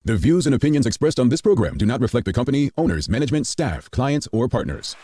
The views and opinions expressed on this program do not reflect the company, owners, management, staff, clients, or partners.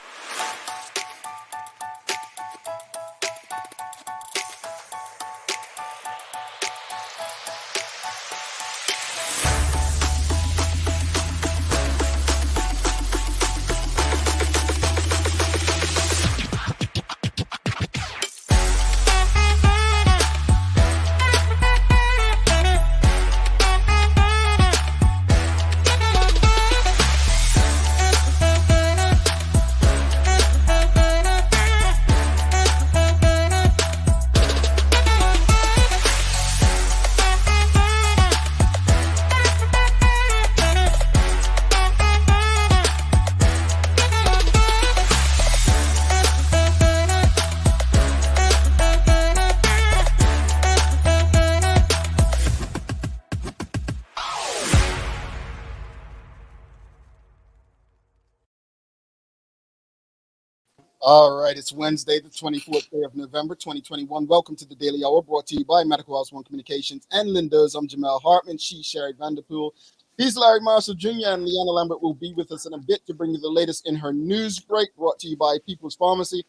All right, it's Wednesday, the 24th day of November, 2021. Welcome to the Daily Hour, brought to you by Medical House One Communications and Linda's. I'm Jamel Hartman. She's Sherry Vanderpool. He's Larry Marshall Jr. and Leanna Lambert will be with us in a bit to bring you the latest in her news break, brought to you by People's Pharmacy.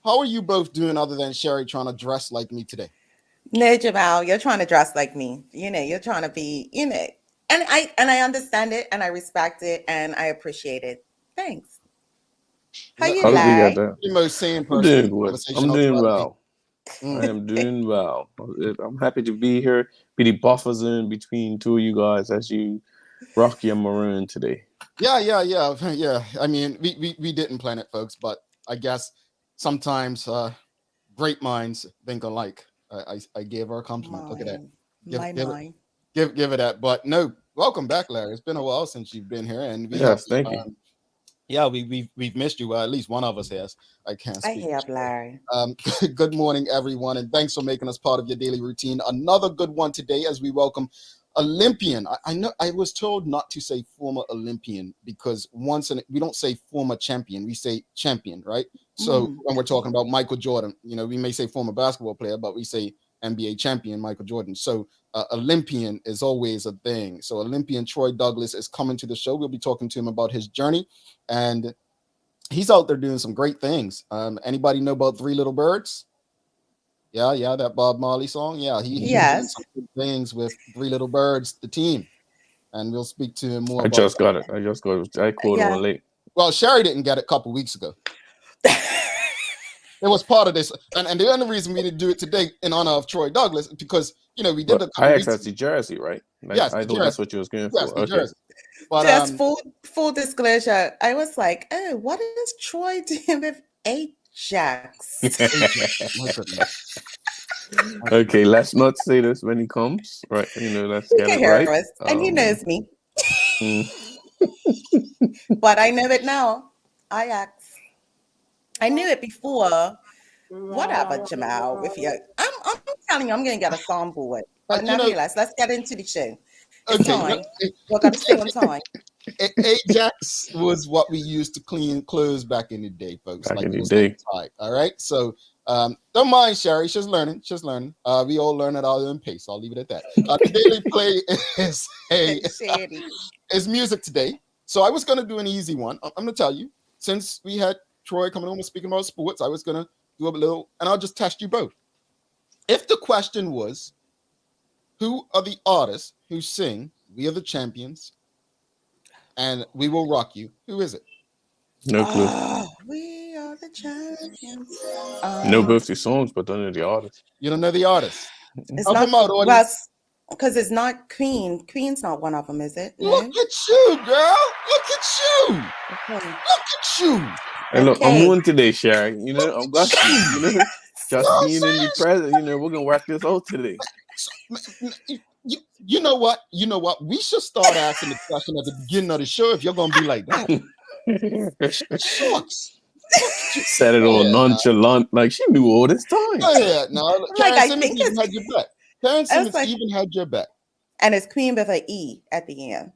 How are you both doing other than Sherry trying to dress like me today? No, Jamal, you're trying to dress like me. You're trying to be, and I understand it and I respect it and I appreciate it. Thanks. How you How did we get like? there? The most sane I'm person in doing the good. conversation. I'm doing outside of me. well. I am doing well. I'm happy to be here, be the buffer zone between two of you guys as you rock your maroon today. Yeah. I mean, we didn't plan it, folks, but I guess sometimes great minds think alike. I gave her a compliment. Look at that. Give it that. But no, welcome back, Larry. It's been a while since you've been here, and Thank you. Yeah, we've missed you. Well, at least one of us has. I can't speak. I have Larry. Good morning, everyone, and thanks for making us part of your daily routine. Another good one today as we welcome Olympian. I know I was told not to say former Olympian because we don't say former champion, we say champion, right? So when we're talking about Michael Jordan, we may say former basketball player, but we say NBA champion Michael Jordan. So Olympian is always a thing. So Olympian Troy Douglas is coming to the show. We'll be talking to him about his journey, and he's out there doing some great things. Anybody know about Three Little Birds? Yeah, that Bob Marley song. Yeah, he's doing some good things with Three Little Birds, the team, and we'll speak to him more. I just got it. I quoted on late. Well, Sherry didn't get it a couple weeks ago. It was part of this, and the only reason we didn't do it today in honor of Troy Douglas is because we did it. I asked the jersey, right? Yes, I thought that's what you was going for. Okay. Jersey. But just full disclosure, I was like, oh, what is Troy doing with Ajax? Okay, let's not say this when he comes, right? Let's get it right. And he knows me. But I know it now. Ajax. I knew it before. Whatever, Jamal. I'm telling you, I'm going to get a soundboard. But nevertheless, let's get into the show. It's time. We're going to stay on time. Ajax was what we used to clean clothes back in the day, folks. Back in the day. All right. So don't mind Sherry. She's learning. We all learn at our own pace. I'll leave it at that. The Daily Play is music today. So I was going to do an easy one. I'm going to tell you, since we had Troy coming on and speaking about sports, I was going to do a little, and I'll just test you both. If the question was, who are the artists who sing "We Are the Champions" and "We Will Rock You"? Who is it? No clue. We are the champions. No birthday songs, but don't know the artist. You don't know the artist. It's not because it's not Queen. Queen's not one of them, is it? No? Look at you, girl. Look at you. Okay. Look at you. Hey, look, I'm on today, Sherry. I'm glad just being in the present. We're gonna work this out today. You know what? We should start asking the question at the beginning of the show if you're gonna be like that. Shucks. Said it all nonchalant, like she knew all this time. Oh yeah, no. Karen Simmons even had your back. Karen Simmons even had your back. And it's Queen with an E at the end.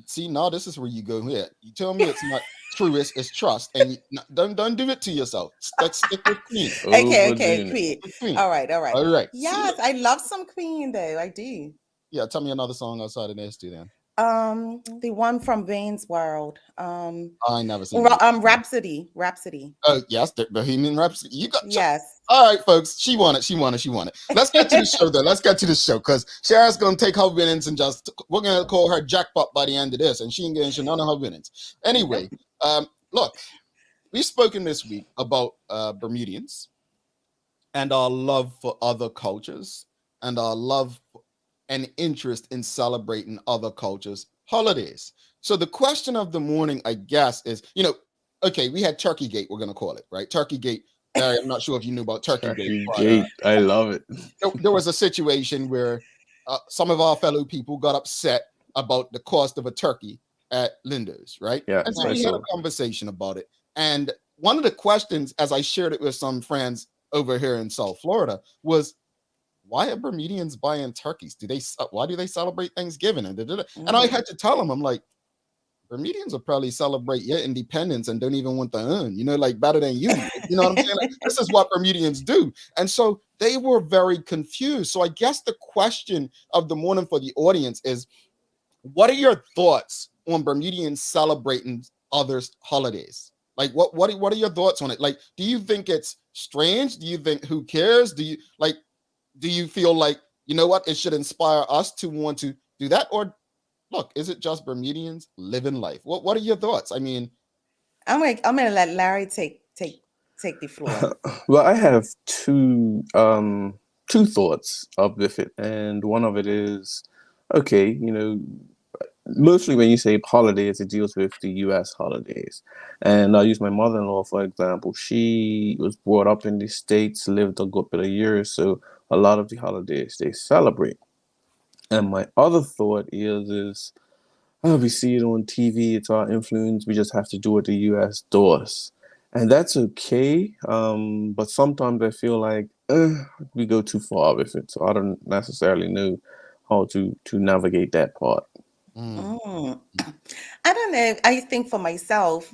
See, now this is where you go here. You tell me it's not true, it's trust, and don't do it to yourself. Let's stick with Queen. Okay, Queen. All right. Yes, I love some Queen though. I do. Yeah, tell me another song outside of this too then. The one from Wayne's World. I ain't never seen that. Rhapsody. Rhapsody. Oh, yes, the Bohemian Rhapsody. You got Yes. all right, folks. She won it. She won it. She won it. Let's get to the show, though. Let's get to the show because Shara's gonna take her winnings and we're gonna call her jackpot by the end of this, and she ain't getting none of her winnings. Anyway, look, we've spoken this week about Bermudians and our love for other cultures and our love and interest in celebrating other cultures' holidays. So the question of the morning, I guess, is, okay, we had Turkey Gate, we're going to call it, right? Turkey Gate. Barry, I'm not sure if you knew about Turkey Gate. I love it. There was a situation where some of our fellow people got upset about the cost of a turkey at Lindo's, right? Yeah. And so we had a conversation about it. And one of the questions, as I shared it with some friends over here in South Florida, was, why are Bermudians buying turkeys? Why do they celebrate Thanksgiving? And I had to tell them, I'm like, Bermudians will probably celebrate your independence and don't even want to earn, like better than you. You know what I'm saying? Like, this is what Bermudians do. And so they were very confused. So I guess the question of the morning for the audience is, what are your thoughts on Bermudians celebrating others' holidays? Like, what are your thoughts on it? Like, do you think it's strange? Do you think, who cares? Do you feel like, you know what, it should inspire us to want to do that? Or look, is it just Bermudians living life? What are your thoughts? I mean, I'm gonna let Larry take the floor. Well, I have two thoughts with it, and one of it is, okay, mostly when you say holidays, it deals with the U.S. holidays. And I'll use my mother-in-law, for example. She was brought up in the States, lived a good bit of years, so a lot of the holidays they celebrate. And my other thought is we see it on TV, it's our influence, we just have to do what the U.S. does. And that's okay, but sometimes I feel like we go too far with it. So I don't necessarily know how to navigate that part. I don't know. I think for myself,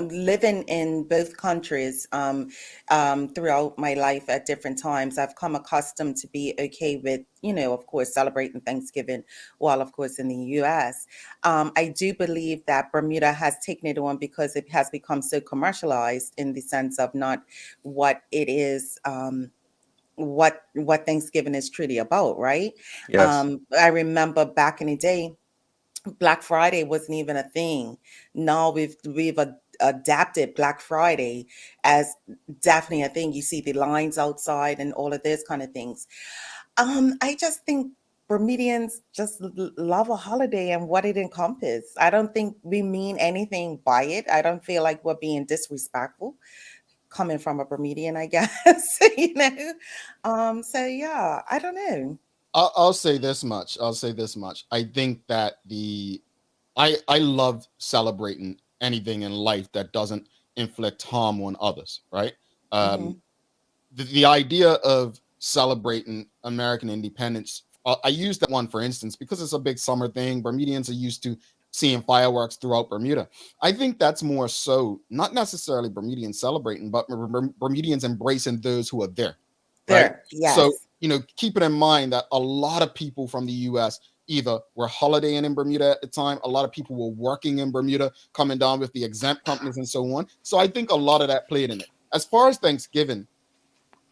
living in both countries throughout my life at different times, I've come accustomed to be okay with, of course, celebrating Thanksgiving while, of course, in the U.S. I do believe that Bermuda has taken it on because it has become so commercialized in the sense of not what it is. What Thanksgiving is truly about, right? Yes. I remember back in the day, Black Friday wasn't even a thing. Now we've adapted Black Friday as definitely a thing. You see the lines outside and all of those kind of things. I just think Bermudians just love a holiday and what it encompasses. I don't think we mean anything by it. I don't feel like we're being disrespectful coming from a Bermudian, I guess. So yeah, I don't know. I'll say this much. I think that I love celebrating anything in life that doesn't inflict harm on others, right? The idea of celebrating American independence, I use that one, for instance, because it's a big summer thing. Bermudians are used to seeing fireworks throughout Bermuda. I think that's more so not necessarily Bermudians celebrating, but Bermudians embracing those who are there. Right. Yes. So, keep it in mind that a lot of people from the US either were holidaying in Bermuda at the time. A lot of people were working in Bermuda, coming down with the exempt companies and so on. So I think a lot of that played in it. As far as Thanksgiving,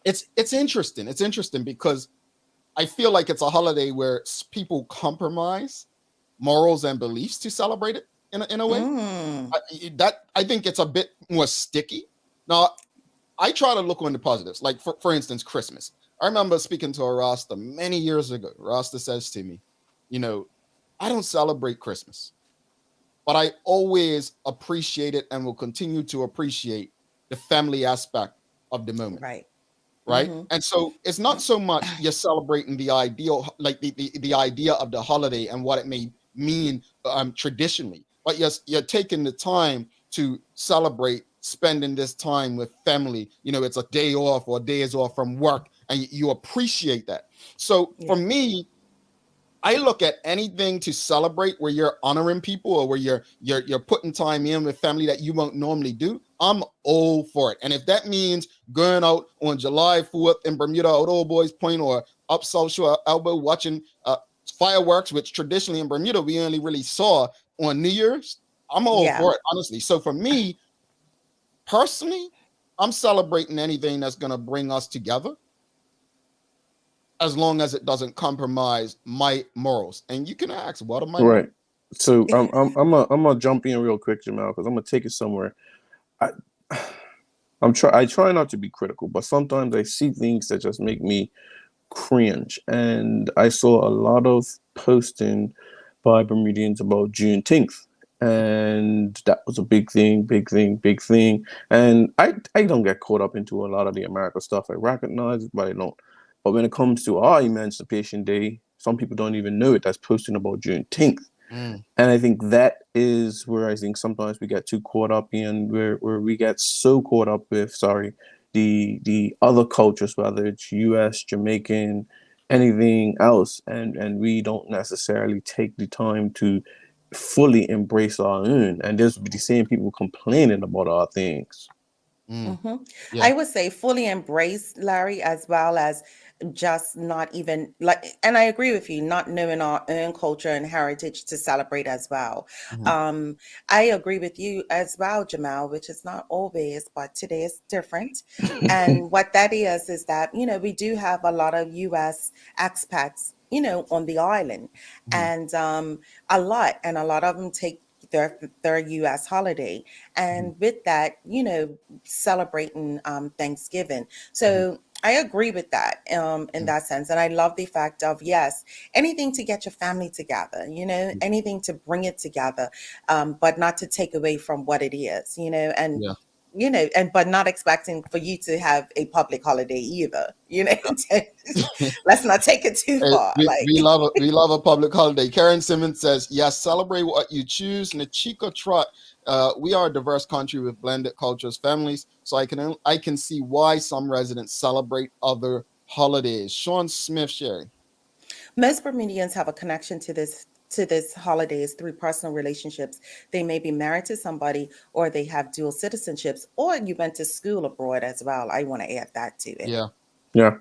it's interesting. It's interesting because I feel like it's a holiday where people compromise morals and beliefs to celebrate it in a way. I think it's a bit more sticky. Now, I try to look on the positives. Like, for instance, Christmas. I remember speaking to a Rasta many years ago. Rasta says to me, I don't celebrate Christmas, but I always appreciate it and will continue to appreciate the family aspect of the moment. Right. And so it's not so much you're celebrating the ideal, like the idea of the holiday and what it may mean traditionally, but you're taking the time to celebrate spending this time with family. It's a day off or days off from work, and you appreciate that. So for me, I look at anything to celebrate where you're honoring people or where you're putting time in with family that you won't normally do. I'm all for it. And if that means going out on July 4th in Bermuda at Old Boys Point or up South Shore Elbow watching fireworks, which traditionally in Bermuda we only really saw on New Year's. I'm all for it, honestly. So for me personally, I'm celebrating anything that's going to bring us together, as long as it doesn't compromise my morals. And you can ask, what are my morals? So I'm gonna jump in real quick, Jamal, because I'm gonna take it somewhere. I try not to be critical, but sometimes I see things that just make me cringe. And I saw a lot of posting by Bermudians about Juneteenth. And that was a big thing. And I don't get caught up into a lot of the America stuff. I recognize it, but I don't. But when it comes to our Emancipation Day, some people don't even know it. That's posting about Juneteenth. And I think that is where I think sometimes we get too caught up in, where we get so caught up with, the other cultures, whether it's US, Jamaican, anything else, and we don't necessarily take the time to fully embrace our own. And there's the same people complaining about our things. I would say fully embrace, Larry, as well as just not even like, and I agree with you, not knowing our own culture and heritage to celebrate as well. I agree with you as well, Jamal, which is not always, but today is different. And what that is that, we do have a lot of US expats, on the island, and a lot of them take their US holiday, and with that, celebrating Thanksgiving. So I agree with that in that sense. And I love the fact of, yes, anything to get your family together, anything to bring it together, but not to take away from what it is, and but not expecting for you to have a public holiday either, let's not take it too far. We love a public holiday. Karen Simmons says, yes, celebrate what you choose. Nachika Trot, we are a diverse country with blended cultures, families, so I can see why some residents celebrate other holidays. Sean Smith, Sherry. Most Bermudians have a connection to this holidays through personal relationships. They may be married to somebody, or they have dual citizenships, or you went to school abroad as well. I want to add that to it. Yeah.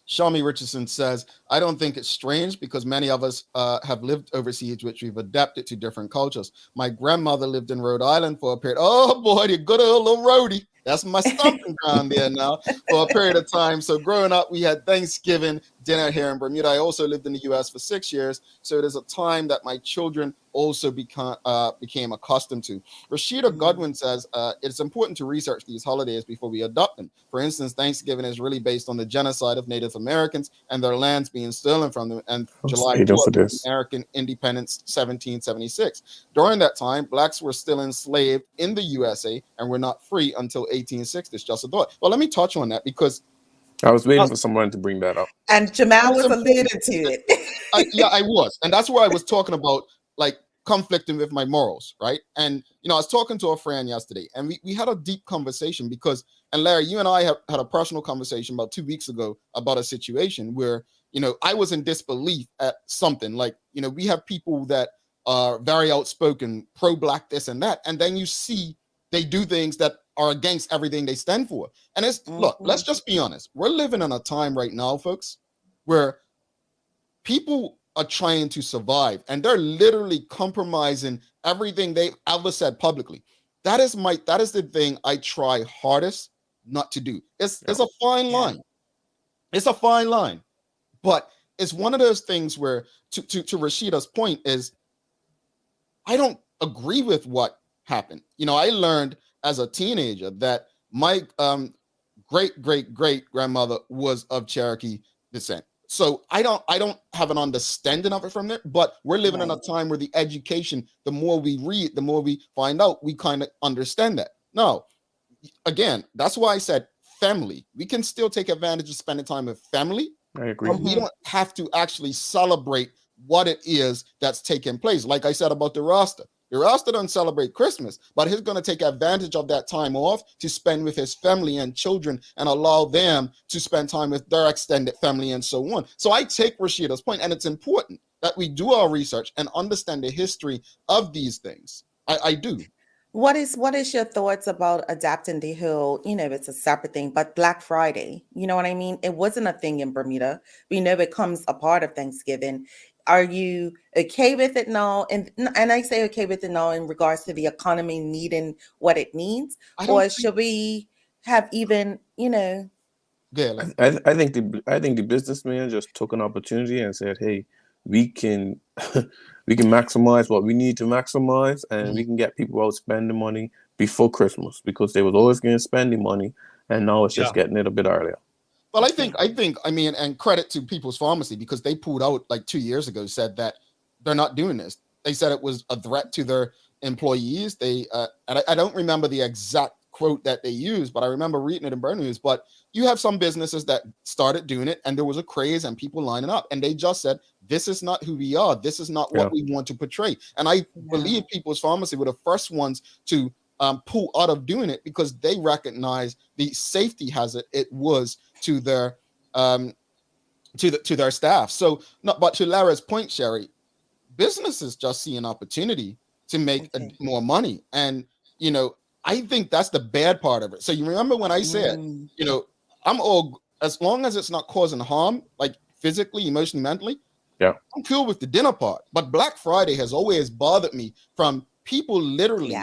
Shami Richardson says, I don't think it's strange because many of us have lived overseas, which we've adapted to different cultures. My grandmother lived in Rhode Island for a period. Oh boy, the good old little roadie. That's my stomping ground there now for a period of time. So growing up, we had Thanksgiving dinner here in Bermuda. I also lived in the U.S. for 6 years. So there's a time that my children also became accustomed to. Rashida Godwin says, it's important to research these holidays before we adopt them. For instance, Thanksgiving is really based on the genocide of Native Americans and their lands being stolen from them, and July 4th, American independence, 1776. During that time, blacks were still enslaved in the USA and were not free until 1860. It's just a thought. Well, let me touch on that because I was waiting for someone to bring that up. And Jamal was alluding to it. I was. And that's where I was talking about, like, conflicting with my morals, right? And, I was talking to a friend yesterday, and we had a deep conversation because, and Larry, you and I had a personal conversation about 2 weeks ago about a situation where, I was in disbelief at something. Like, we have people that are very outspoken, pro-black, this and that, and then you see they do things that are against everything they stand for. And it's, look, let's just be honest. We're living in a time right now, folks, where people are trying to survive, and they're literally compromising everything they've ever said publicly. That is the thing I try hardest not to do. It's a fine line. It's a fine line. But it's one of those things where, to Rashida's point, is I don't agree with what happened. I learned as a teenager that my great grandmother was of Cherokee descent. So I don't have an understanding of it from there, but we're living in a time where the education, the more we read, the more we find out, we kind of understand that. Now, again, that's why I said family. We can still take advantage of spending time with family. I agree. But we don't have to actually celebrate what it is that's taking place. Like I said about the Rasta. The Rasta doesn't celebrate Christmas, but he's going to take advantage of that time off to spend with his family and children and allow them to spend time with their extended family and so on. So I take Rashida's point, and it's important that we do our research and understand the history of these things. I do. What is your thoughts about adapting the whole, it's a separate thing, but Black Friday, you know what I mean? It wasn't a thing in Bermuda. We know it comes a part of Thanksgiving. Are you okay with it now? And I say okay with it now in regards to the economy needing what it needs, I don't or think. should we have even, Yeah, I think the businessman just took an opportunity and said, "Hey, we can we can maximize what we need to maximize, and we can get people out spending money before Christmas because they was always going to spend the money, and now it's just getting it a bit earlier." Well, okay. I mean, and credit to People's Pharmacy because they pulled out like 2 years ago, said that they're not doing this. They said it was a threat to their employees. And I don't remember the exact quote that they used, but I remember reading it in Burn News. But you have some businesses that started doing it, and there was a craze and people lining up, and they just said, "This is not who we are. This is not what we want to portray." And I believe People's Pharmacy were the first ones to pull out of doing it because they recognize the safety hazard it was to their to their staff. So, not but to Lara's point, Sherry, businesses just see an opportunity to make more money, and I think that's the bad part of it. So you remember when I said, I'm all as long as it's not causing harm, like physically, emotionally, mentally. Yeah, I'm cool with the dinner part, but Black Friday has always bothered me from people literally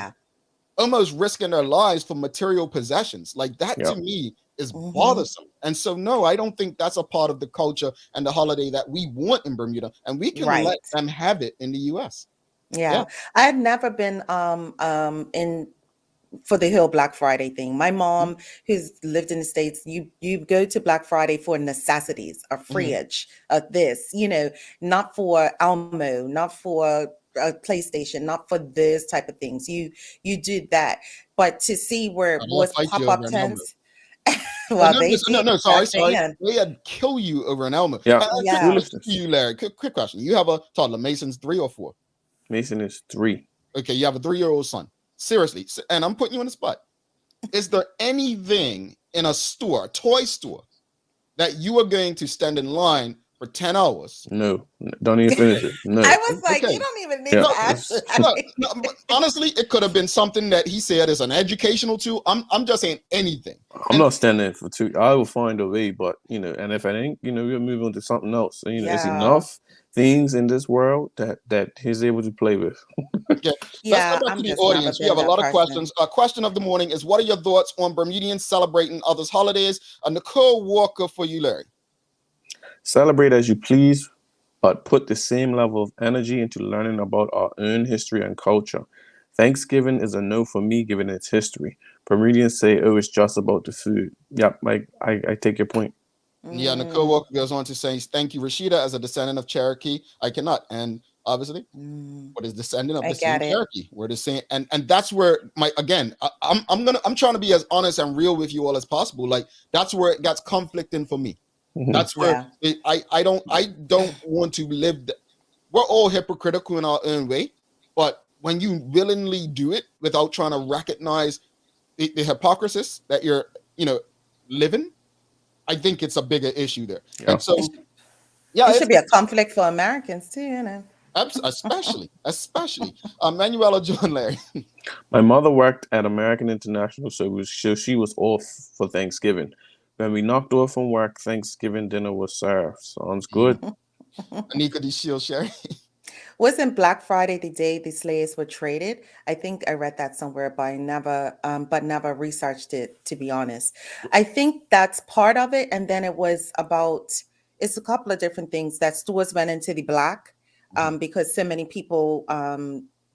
almost risking their lives for material possessions. Like that to me is bothersome. And so, no, I don't think that's a part of the culture and the holiday that we want in Bermuda, and we can let them have it in the US. Yeah. I had never been in for the whole Black Friday thing. My mom, who's lived in the States, you go to Black Friday for necessities, a fridge, this, not for Elmo, not for a PlayStation, not for this type of things. You did that, but to see where it was pop up tents. Well, sorry. They'd kill you over an Elmo. You, Larry. Quick question: you have a toddler, Mason's 3 or 4? Mason is 3. Okay, you have a 3-year-old son. Seriously, and I'm putting you on the spot. Is there anything in a store, a toy store, that you are going to stand in line for 10 hours? No, don't even finish it. No. I was like, you don't even need to ask. Honestly, it could have been something that he said is an educational tool. I'm just saying anything. I'm not standing for 2. I will find a way, but and if I ain't, we'll move on to something else. So, it's enough things in this world that he's able to play with. Okay. Let's go back to the audience. We have a lot of questions. Question of the morning is, what are your thoughts on Bermudians celebrating others' holidays? Nicole Walker for you, Larry. Celebrate as you please, but put the same level of energy into learning about our own history and culture. Thanksgiving is a no for me, given its history. Bermudians say, "Oh, it's just about the food." Yep, I take your point. Yeah, Nicole Walker goes on to say, "Thank you, Rashida. As a descendant of Cherokee, I cannot." And obviously, what is descendant of the same Cherokee? We're the same, and that's where I'm trying to be as honest and real with you all as possible. Like that's where it gets conflicting for me. That's where I don't want to live. We're all hypocritical in our own way, but when you willingly do it without trying to recognize the hypocrisies that you're living, I think it's a bigger issue there. Yeah. And so, it should be a conflict for Americans too, especially Manuela John Larry. My mother worked at American International, so she was off for Thanksgiving. When we knocked off from work, Thanksgiving dinner was served. Sounds good. Anika D. Shield, Sherry. Wasn't Black Friday the day the slaves were traded? I think I read that somewhere, but never researched it, to be honest. I think that's part of it. And then it's a couple of different things that stores went into the black because so many people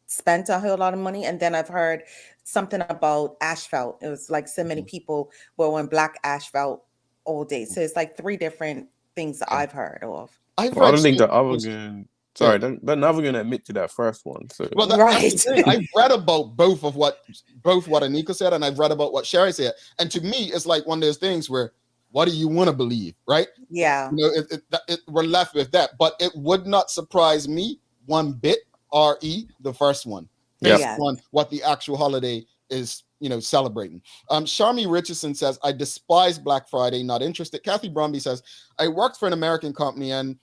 spent a whole lot of money. And then I've heard something about asphalt. It was like so many people were on black asphalt all day. So it's like 3 different things that I've heard of. I don't think the other game. Sorry, they're never going to admit to that first one. So. Well, that's the thing. I've read about both what Anika said, and I've read about what Sherry said. And to me, it's like one of those things where, what do you want to believe, right? Yeah. We're left with that. But it would not surprise me one bit, the first one, based on what the actual holiday is, celebrating. Sharmi Richardson says, I despise Black Friday, not interested. Kathy Brumby says, I worked for an American company, and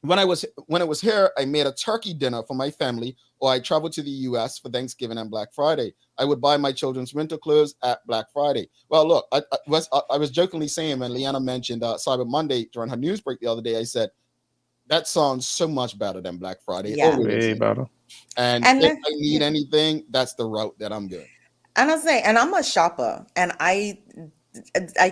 when it was here, I made a turkey dinner for my family, or I traveled to the US for Thanksgiving and Black Friday. I would buy my children's winter clothes at Black Friday. Well, look, I was jokingly saying when Leanna mentioned Cyber Monday during her news break the other day, I said, that sounds so much better than Black Friday. Yeah. Way better. And And if I need anything, that's the route that I'm doing. And I say, and I'm a shopper, and I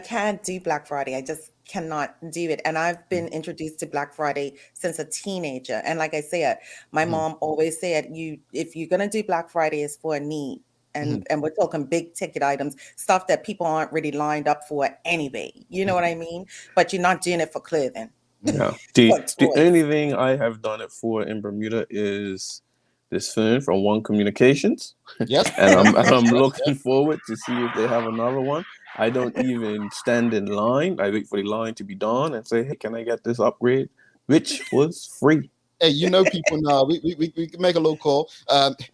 can't do Black Friday. I just cannot do it. And I've been introduced to Black Friday since a teenager. And like I said, my mom always said, if you're gonna do Black Friday, it's for a need. And we're talking big ticket items, stuff that people aren't really lined up for anyway. You know what I mean? But you're not doing it for clothing. Yeah. For The toys. only thing I have done it for in Bermuda is this phone from One Communications. Yes. And I'm looking forward to see if they have another one. I don't even stand in line. I wait for the line to be done and say, hey, can I get this upgrade? Which was free. Hey, you know people now. We can make a little call.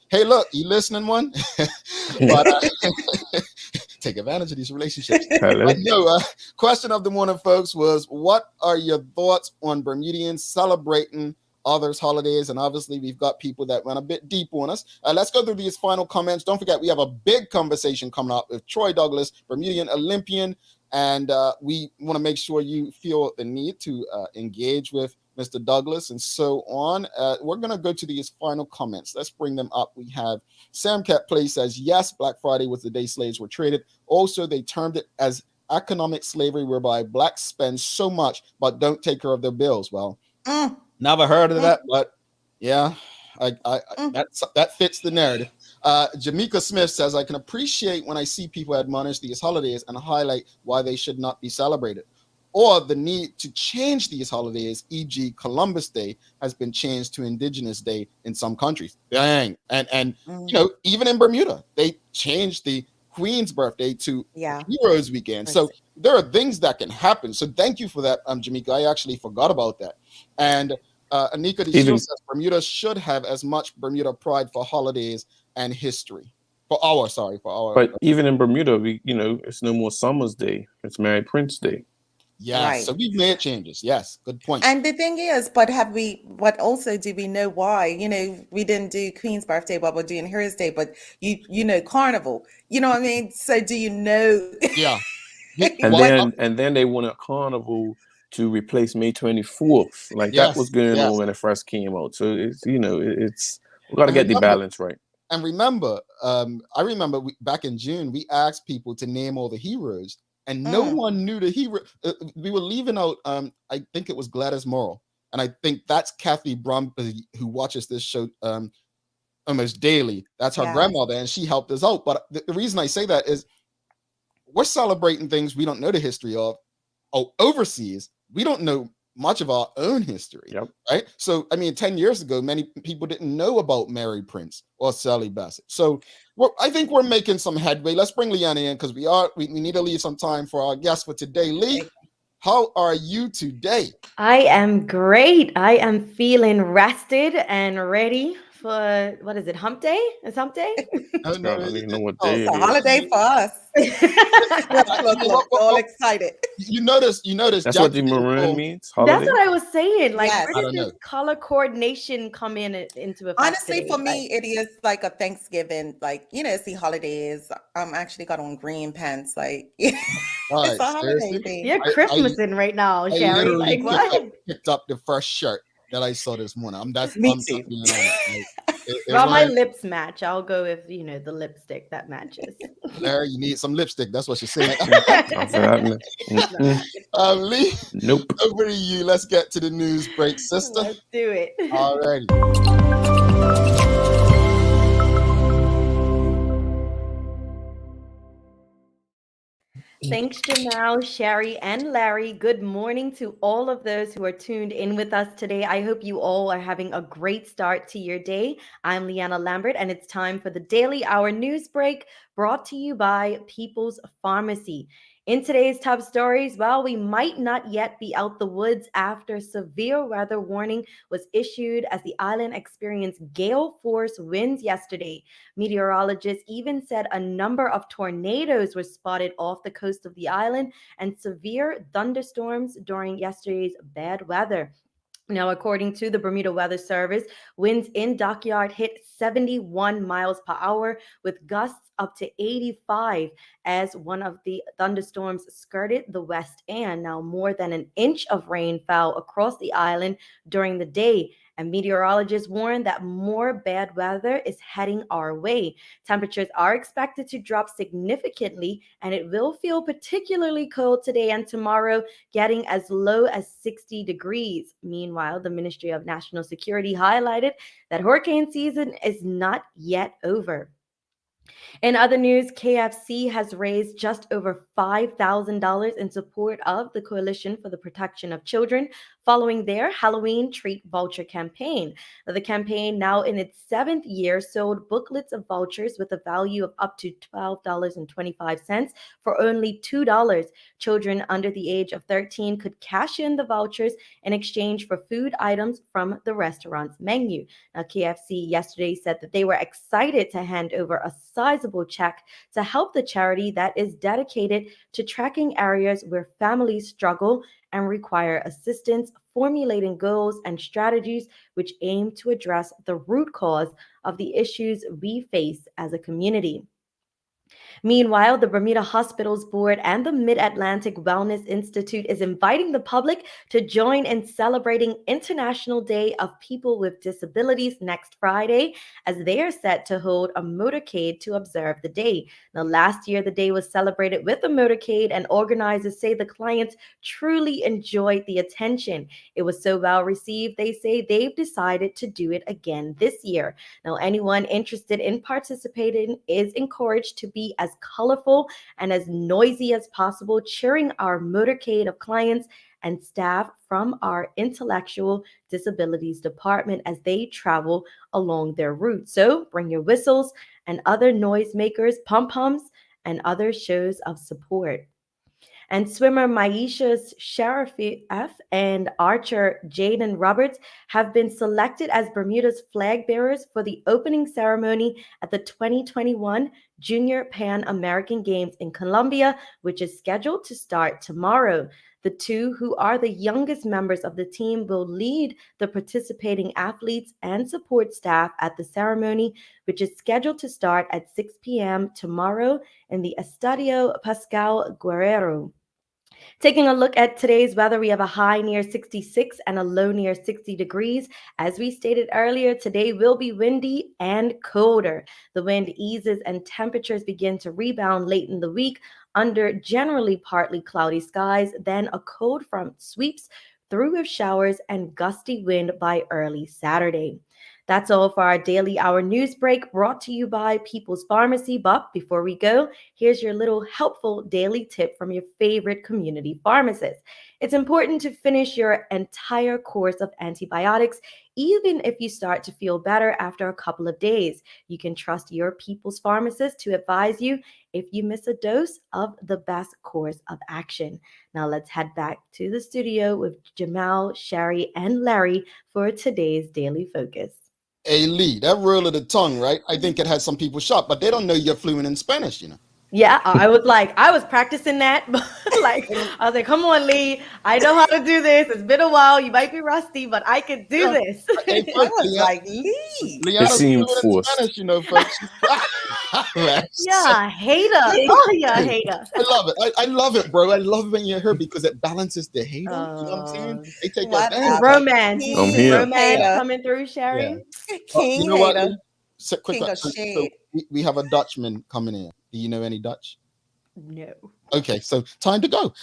Hey, look, you listening, one? But take advantage of these relationships. Hello. No, question of the morning, folks, was what are your thoughts on Bermudians celebrating others' holidays? And obviously, we've got people that went a bit deep on us. Let's go through these final comments. Don't forget, we have a big conversation coming up with Troy Douglas, Bermudian Olympian, and we want to make sure you feel the need to engage with Mr. Douglas and so on. We're going to go to these final comments. Let's bring them up. We have Sam Cat Play says, yes, Black Friday was the day slaves were traded. Also, they termed it as economic slavery, whereby blacks spend so much but don't take care of their bills. Well, never heard of that, but yeah, that fits the narrative. Jamaica Smith says, I can appreciate when I see people admonish these holidays and highlight why they should not be celebrated, or the need to change these holidays, e.g. Columbus Day has been changed to Indigenous Day in some countries. Dang. And you know, even in Bermuda, they changed the Queen's birthday to Heroes Weekend. So there are things that can happen. So thank you for that, Jamaica. I actually forgot about that. And Anika DeShiel says Bermuda should have as much Bermuda pride for holidays and history. For our. But even in Bermuda, it's no more Summer's Day. It's Mary Prince Day. Yeah, right. So we've made changes. Yes, good point. And the thing is, but also do we know why? You know, we didn't do Queen's birthday, but we're doing Heroes Day, but you know, Carnival. You know what I mean? So do you know? Yeah. and then they want a Carnival to replace May 24th. Like that was going on when it first came out. So it's we got to get the balance right. And remember, I remember back in June, we asked people to name all the heroes. And no one knew the hero. We were leaving out, I think it was Gladys Morrow. And I think that's Kathy Brum, who watches this show almost daily. That's her grandmother, and she helped us out. But the reason I say that is we're celebrating things we don't know the history of. Oh, overseas, we don't know much of our own history, right? So, I mean, 10 years ago, many people didn't know about Mary Prince or Sally Bassett. So I think we're making some headway. Let's bring Leanna in because we need to leave some time for our guest for today. Lee, how are you today? I am great. I am feeling rested and ready for, what is it, hump day? Is hump day? I don't even know what day it is. It's a holiday for us. Look, all excited. You notice. That's what the maroon means. Holiday? That's what I was saying. Like, where did this know. color coordination come into effect? Honestly, for me, it is like a Thanksgiving. Like, you know, it's the holidays. I'm actually got on green pants. Like, it's a holiday thing. You're Christmasing right now, Sherry. Like, what? Picked up the first shirt that I saw this morning. Me too. Well, my lips match. I'll go with, the lipstick that matches. Larry, you need some lipstick. That's what you're saying. Lee, nope. Over to you. Let's get to the news break, sister. Let's do it. All righty. Thanks, Janelle, Sherry, and Larry. Good morning to all of those who are tuned in with us today. I hope you all are having a great start to your day. I'm Leanna Lambert, and it's time for the Daily Hour News Break brought to you by People's Pharmacy. In today's top stories, well, we might not yet be out the woods after severe weather warning was issued as the island experienced gale force winds yesterday. Meteorologists even said a number of tornadoes were spotted off the coast of the island and severe thunderstorms during yesterday's bad weather. Now, according to the Bermuda Weather Service, winds in Dockyard hit 71 miles per hour with gusts up to 85 as one of the thunderstorms skirted the West End. Now, more than an inch of rain fell across the island during the day, and meteorologists warn that more bad weather is heading our way. Temperatures are expected to drop significantly, and it will feel particularly cold today and tomorrow, getting as low as 60 degrees. Meanwhile, the Ministry of National Security highlighted that hurricane season is not yet over. In other news, KFC has raised just over $5,000 in support of the Coalition for the Protection of Children following their Halloween treat voucher campaign. The campaign, now in its 7th year, sold booklets of vouchers with a value of up to $12.25 for only $2. Children under the age of 13 could cash in the vouchers in exchange for food items from the restaurant's menu. Now, KFC yesterday said that they were excited to hand over a sizable check to help the charity that is dedicated to tracking areas where families struggle and require assistance formulating goals and strategies which aim to address the root cause of the issues we face as a community. Meanwhile, the Bermuda Hospitals Board and the Mid-Atlantic Wellness Institute is inviting the public to join in celebrating International Day of People with Disabilities next Friday, as they are set to hold a motorcade to observe the day. Now, last year, the day was celebrated with a motorcade, and organizers say the clients truly enjoyed the attention. It was so well received, they say they've decided to do it again this year. Now, anyone interested in participating is encouraged to be as colorful and as noisy as possible, cheering our motorcade of clients and staff from our intellectual disabilities department as they travel along their route. So bring your whistles and other noisemakers, pom-poms, and other shows of support. And swimmer Maisha Sharafieff and archer Jaden Roberts have been selected as Bermuda's flag bearers for the opening ceremony at the 2021 Junior Pan American Games in Colombia, which is scheduled to start tomorrow. The two, who are the youngest members of the team, will lead the participating athletes and support staff at the ceremony, which is scheduled to start at 6 p.m. tomorrow in the Estadio Pascal Guerrero. Taking a look at today's weather, we have a high near 66 and a low near 60 degrees. As we stated earlier, today will be windy and colder. The wind eases and temperatures begin to rebound late in the week under generally partly cloudy skies. Then a cold front sweeps through with showers and gusty wind by early Saturday. That's all for our daily hour news break, brought to you by People's Pharmacy. But before we go, here's your little helpful daily tip from your favorite community pharmacist. It's important to finish your entire course of antibiotics, even if you start to feel better after a couple of days. You can trust your People's Pharmacist to advise you if you miss a dose of the best course of action. Now let's head back to the studio with Jamal, Sherry, and Larry for today's Daily Focus. Hey, Lee, that roll of the tongue, right? I think it has some people shocked, but they don't know you're fluent in Spanish, you know. Yeah, I was practicing that. But I was like, come on, Lee. I know how to do this. It's been a while. You might be rusty, but I could do this. Hey, I was like, Lee. Leanna's It seemed fluent in forced. Spanish, you know, folks. Yeah, hater. Oh, yeah, hater. I love it. I love it, bro. I love when you're here because it balances the hater. You know what I'm saying? They take What advantage. happened? Romance. You I'm see here. romance Hater. coming through, Sherry? Yeah. King You know what? hater. Lee? So, quick, King of so shade. we have a Dutchman coming in. Do you know any Dutch? No. Okay, so time to go.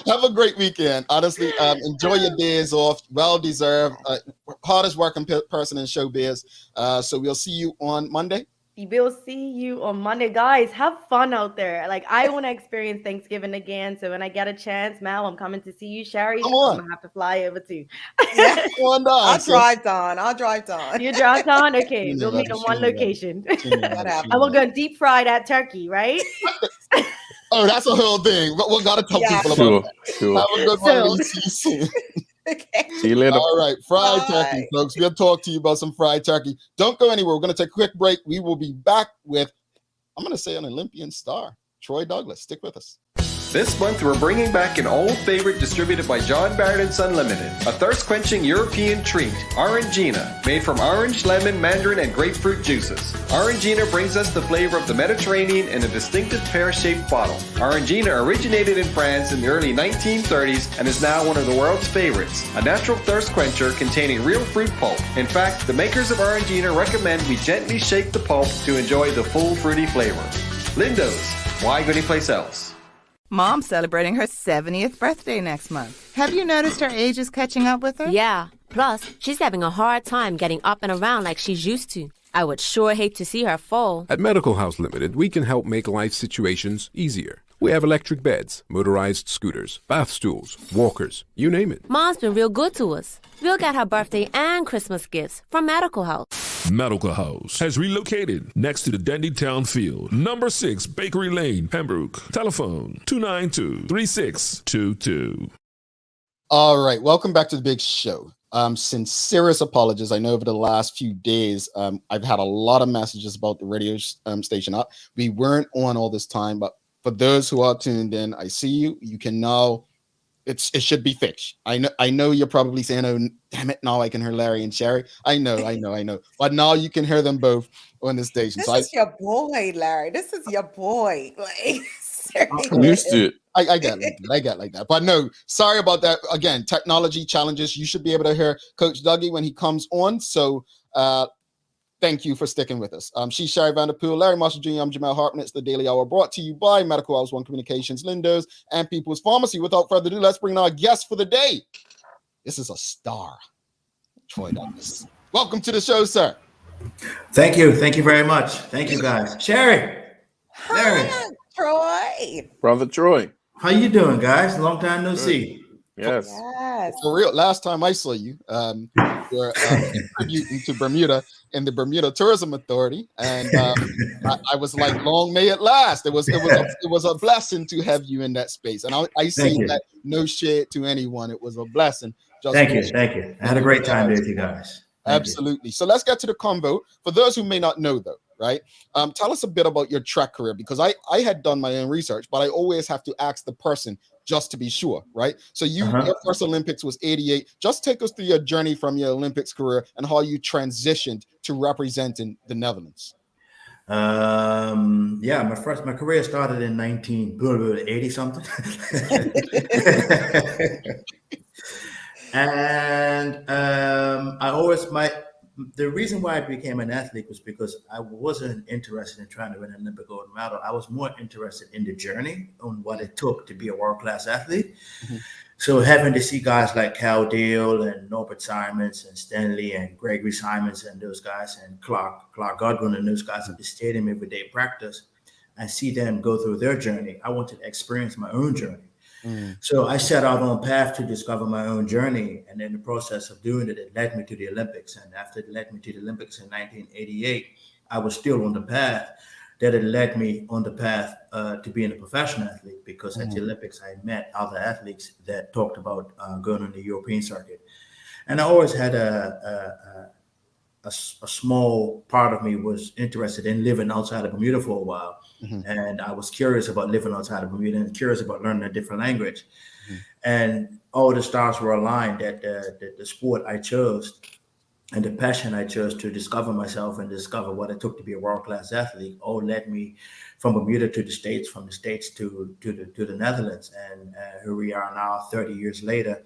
Have a great weekend. Honestly, enjoy your days off. Well deserved. Hardest working person in showbiz. So we'll see you on Monday. We'll see you on Monday. Guys, have fun out there. I want to experience Thanksgiving again. So when I get a chance, Mal, I'm coming to see you. Sherry, Come on. I'm going to have to fly over too. Yeah. Come on down. I'll drive on. You drive on? Okay, She we'll knew meet that, on she one knew that. location. She knew that, What she happened? knew And we'll that. go deep fry that turkey, right? Oh, that's a whole thing. But we gotta tell Yeah. people about Sure. that. Have a good So- one. Lee. See you soon. Okay. See you later. All right, fried Bye. turkey, folks. We'll talk to you about some fried turkey. Don't go anywhere. We're going to take a quick break. We will be back with, I'm going to say, an Olympian star, Troy Douglas. Stick with us. This month, we're bringing back an old favorite distributed by John Barrett & Son Limited, a thirst-quenching European treat, Orangina, made from orange, lemon, mandarin, and grapefruit juices. Orangina brings us the flavor of the Mediterranean in a distinctive pear-shaped bottle. Orangina originated in France in the early 1930s and is now one of the world's favorites, a natural thirst quencher containing real fruit pulp. In fact, the makers of Orangina recommend we gently shake the pulp to enjoy the full fruity flavor. Lindo's, why go anyplace else? Mom's celebrating her 70th birthday next month. Have you noticed her age is catching up with her? Yeah. Plus, she's having a hard time getting up and around like she's used to. I would sure hate to see her fall. At Medical House Limited, we can help make life situations easier. We have electric beds, motorized scooters, bath stools, walkers, you name it. Mom's been real good to us. We'll get her birthday and Christmas gifts from Medical House. Medical House has relocated next to the Dandytown Field, number 6 Bakery Lane, Pembroke. Telephone 292-3622. All right, welcome back to the big show. Sincerest apologies. I know over the last few days, I've had a lot of messages about the radio station. We weren't on all this time, but for those who are tuned in, I see you. You can now. It should be fixed. I know you're probably saying, "Oh, damn it! Now I can hear Larry and Sherry." I know. But now you can hear them both on the station. This is your boy, Larry. This is your boy. Like, I'm used to it. I get like that. But no, sorry about that. Again, technology challenges. You should be able to hear Coach Dougie when he comes on. So thank you for sticking with us. She's Sherry Vanderpool, Larry Marshall Jr., I'm Jamal Hartman. It's the Daily Hour brought to you by Medical House One Communications, Lindo's, and People's Pharmacy. Without further ado, let's bring in our guest for the day. This is a star, Troy Douglas. Welcome to the show, sir. Thank you. Thank you very much. Thank you, guys. Sherry. Larry. Hi, Troy. Brother Troy. How you doing, guys? Long time no see. Yes. For real, last time I saw you, you're contributing to Bermuda in the Bermuda Tourism Authority, and I was like, "Long may it last." It was a blessing to have you in that space, and I say that no shade to anyone. It was a blessing. Thank you. I had a great time there with you guys. Absolutely. So let's get to the convo. For those who may not know, though, right? Tell us a bit about your track career, because I had done my own research, but I always have to ask the person just to be sure, right? So your first Olympics was 88. Just take us through your journey from your Olympics career and how you transitioned to representing the Netherlands. My career started in 1980 something. And the reason why I became an athlete was because I wasn't interested in trying to win an Olympic gold medal. I was more interested in the journey, on what it took to be a world-class athlete. Mm-hmm. So having to see guys like Cal Dale and Norbert Simons and Stanley and Gregory Simons and those guys and Clark Godwin and those guys at the stadium every day practice, and see them go through their journey, I wanted to experience my own journey. So I set out on a path to discover my own journey, and in the process of doing it, it led me to the Olympics. And after it led me to the Olympics in 1988, I was still on the path that it led me on the path to being a professional athlete, because at the Olympics, I met other athletes that talked about going on the European circuit. And I always had a small part of me was interested in living outside of Bermuda for a while. And I was curious about living outside of Bermuda and curious about learning a different language. And all the stars were aligned that the sport I chose and the passion I chose to discover myself and discover what it took to be a world-class athlete all led me from Bermuda to the States, from the States to the Netherlands. And here we are now, 30 years later.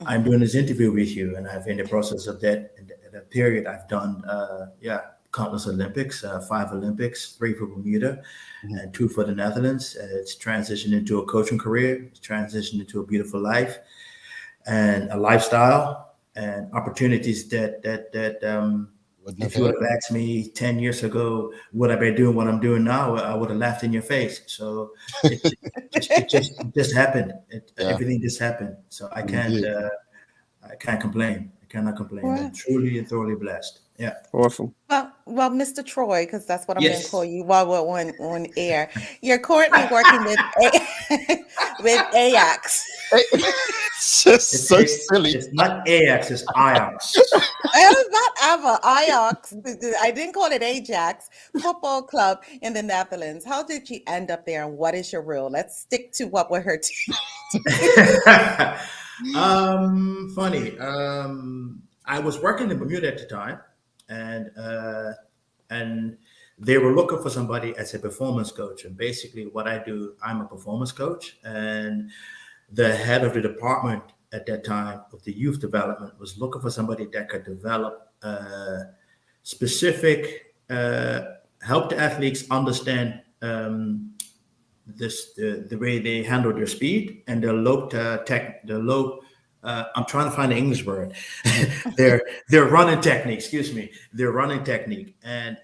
I'm doing this interview with you, and I've in the process of that period, I've done countless Olympics, 5 Olympics, 3 for Bermuda, and 2 for the Netherlands. It's transitioned into a coaching career. It's transitioned into a beautiful life and a lifestyle and opportunities that if you would have asked me 10 years ago, would I be doing what I'm doing now? I would have laughed in your face. So it just happened. Everything just happened. So I can't complain. I cannot complain. Wow. I'm truly and thoroughly blessed. Yeah. Awesome. Well, Mr. Troy, because that's what I'm going to call you while we're on air. You're currently working with Ajax. It's just so silly. It's not Ajax, it's Ajax. It was not ever Ajax. I didn't call it Ajax Football Club in the Netherlands. How did you end up there, and what is your rule? Let's stick to what we're here to. Funny. I was working in Bermuda at the time, and they were looking for somebody as a performance coach. And basically, what I do, I'm a performance coach, and the head of the department at that time of the youth development was looking for somebody that could develop specific, help the athletes understand the way they handle their speed and their I'm trying to find the English word. their running technique, excuse me, their running technique. And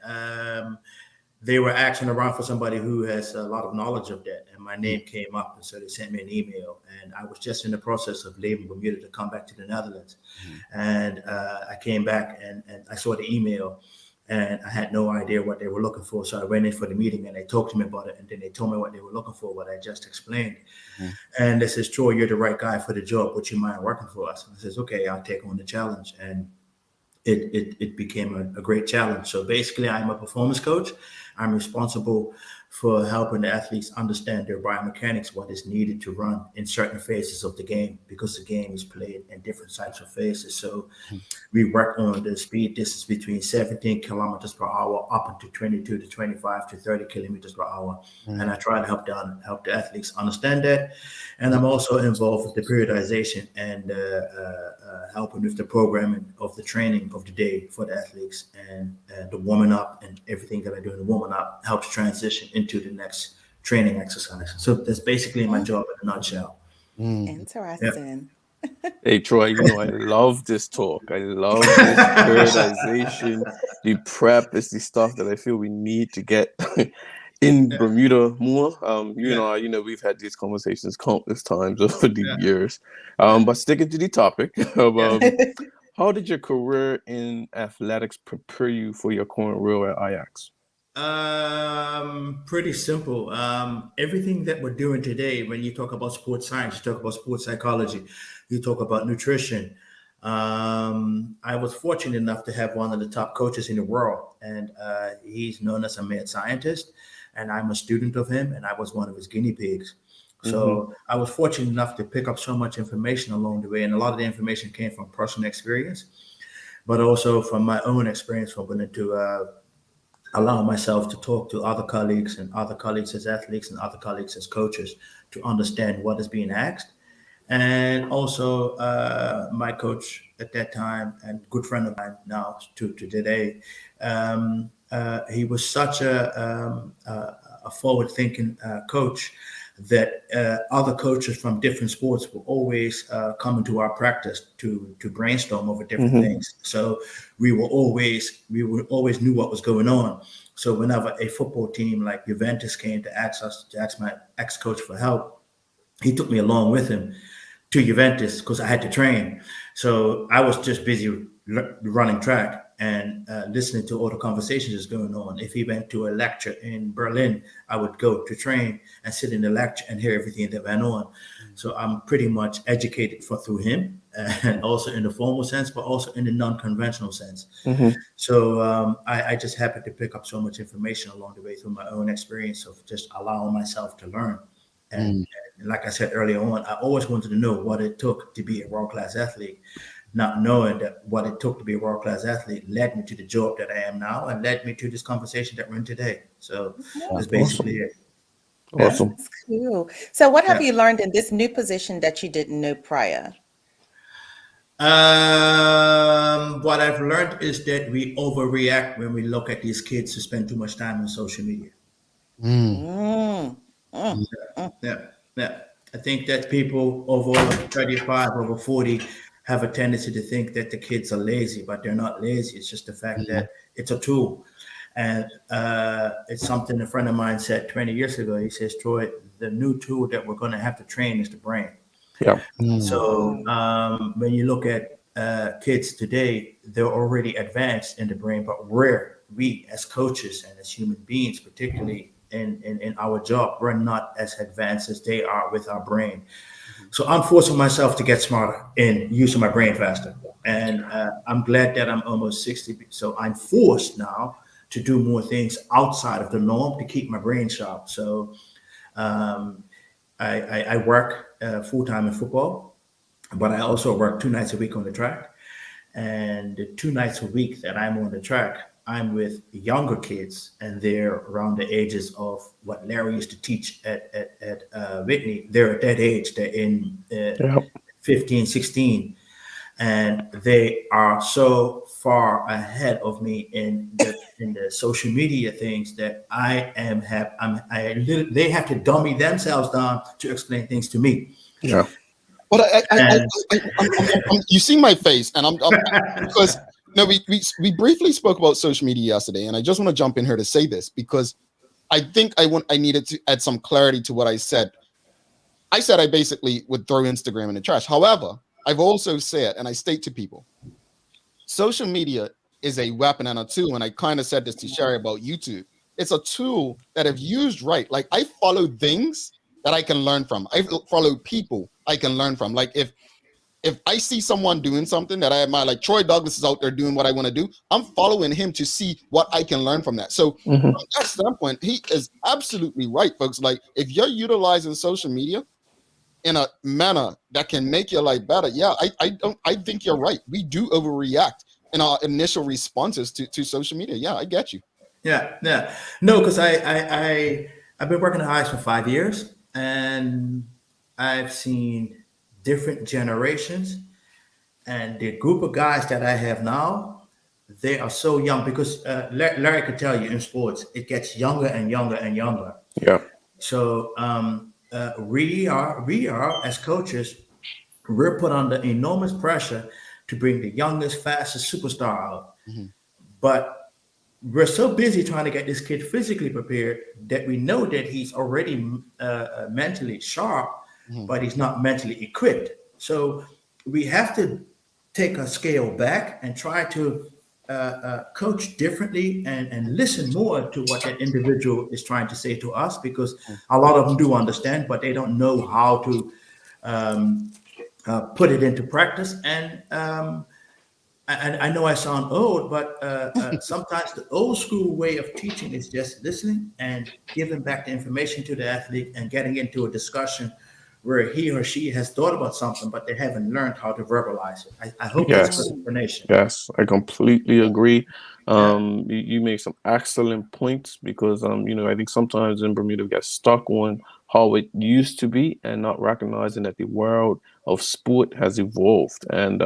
they were asking around for somebody who has a lot of knowledge of that. And my name came up. And so they sent me an email. And I was just in the process of leaving Bermuda to come back to the Netherlands. And I came back and I saw the email. And I had no idea what they were looking for. So I went in for the meeting and they talked to me about it. And then they told me what they were looking for, what I just explained. And they says, Troy, you're the right guy for the job. Would you mind working for us? And I says, okay, I'll take on the challenge. And it became a great challenge. So basically, I'm a performance coach. I'm responsible for helping the athletes understand their biomechanics, what is needed to run in certain phases of the game, because the game is played in different types of phases. So we work on the speed distance between 17 kilometers per hour up into 22 to 25 to 30 kilometers per hour. And I try to help the athletes understand that. And I'm also involved with the periodization and helping with the programming of the training of the day for the athletes, and the warming up and everything that I do in the warming up helps transition into the next training exercise. So that's basically my job in a nutshell. Interesting. Hey, Troy, I love this talk. I love this periodization. The prep is the stuff that I feel we need to get in Bermuda more. We've had these conversations countless times over the years. But sticking to the topic of how did your career in athletics prepare you for your current role at Ajax? Pretty simple. Everything that we're doing today, when you talk about sports science, you talk about sports psychology, you talk about nutrition. I was fortunate enough to have one of the top coaches in the world, and he's known as a mad scientist, and I'm a student of him, and I was one of his guinea pigs. So I was fortunate enough to pick up so much information along the way, and a lot of the information came from personal experience, but also from my own experience from willing to allow myself to talk to other colleagues and other colleagues as athletes and other colleagues as coaches to understand what is being asked. And also my coach at that time and good friend of mine now to today, he was such a forward-thinking coach that other coaches from different sports will always come into our practice to brainstorm over different things. So we always knew what was going on. So whenever a football team like Juventus came to ask my ex-coach for help, he took me along with him to Juventus because I had to train. So I was just busy running track and listening to all the conversations that's going on. If he went to a lecture in Berlin, I would go to train and sit in the lecture and hear everything that went on. So I'm pretty much educated through him, and also in the formal sense, but also in the non-conventional sense. So I just happened to pick up so much information along the way through my own experience of just allowing myself to learn. And like I said earlier on, I always wanted to know what it took to be a world-class athlete. Not knowing that what it took to be a world-class athlete led me to the job that I am now and led me to this conversation that we're in today. So that's basically it. Awesome. That's cool. So what have you learned in this new position that you didn't know prior? What I've learned is that we overreact when we look at these kids who spend too much time on social media. I think that people over 35, over 40 have a tendency to think that the kids are lazy, but they're not lazy. It's just the fact that it's a tool. And it's something a friend of mine said 20 years ago. He says, Troy, the new tool that we're going to have to train is the brain. Yeah. So when you look at kids today, they're already advanced in the brain, but we as coaches and as human beings, particularly in our job, we're not as advanced as they are with our brain. So I'm forcing myself to get smarter and using my brain faster. And I'm glad that I'm almost 60. So I'm forced now to do more things outside of the norm to keep my brain sharp. So I work full-time in football, but I also work 2 nights a week on the track. And the 2 nights a week that I'm on the track, I'm with younger kids, and they're around the ages of what Larry used to teach at Whitney. They're at that age. They're in 15, 16. And they are so far ahead of me in the social media things that they have to dummy themselves down to explain things to me. Yeah. But you see my face, and I'm because we briefly spoke about social media yesterday, and I just want to jump in here to say this because I think I needed to add some clarity to what I said. I said I basically would throw Instagram in the trash. However, I've also said, and I state to people, social media is a weapon and a tool, and I kind of said this to Sherry about YouTube. It's a tool that, if used right, like I follow things that I can learn from. I follow people I can learn from. Like if I see someone doing something that I admire, like Troy Douglas is out there doing what I want to do, I'm following him to see what I can learn from that. So from that standpoint, he is absolutely right, folks. Like if you're utilizing social media in a manner that can make your life better, I think you're right. We do overreact in our initial responses to social media. Yeah, I get you. Yeah. No, because I've been working at ICE for 5 years, and I've seen different generations, and the group of guys that I have now, they are so young because Larry could tell you in sports, it gets younger and younger and younger. Yeah. So we are as coaches, we're put under enormous pressure to bring the youngest, fastest superstar out. But we're so busy trying to get this kid physically prepared that we know that he's already mentally sharp, but he's not mentally equipped. So we have to take a scale back and try to coach differently and listen more to what that individual is trying to say to us, because a lot of them do understand, but they don't know how to put it into practice. And I know I sound old, but sometimes the old school way of teaching is just listening and giving back the information to the athlete and getting into a discussion where he or she has thought about something, but they haven't learned how to verbalize it. I hope that's good explanation. Yes, I completely agree. You make some excellent points because, I think sometimes in Bermuda we get stuck on how it used to be and not recognizing that the world of sport has evolved. And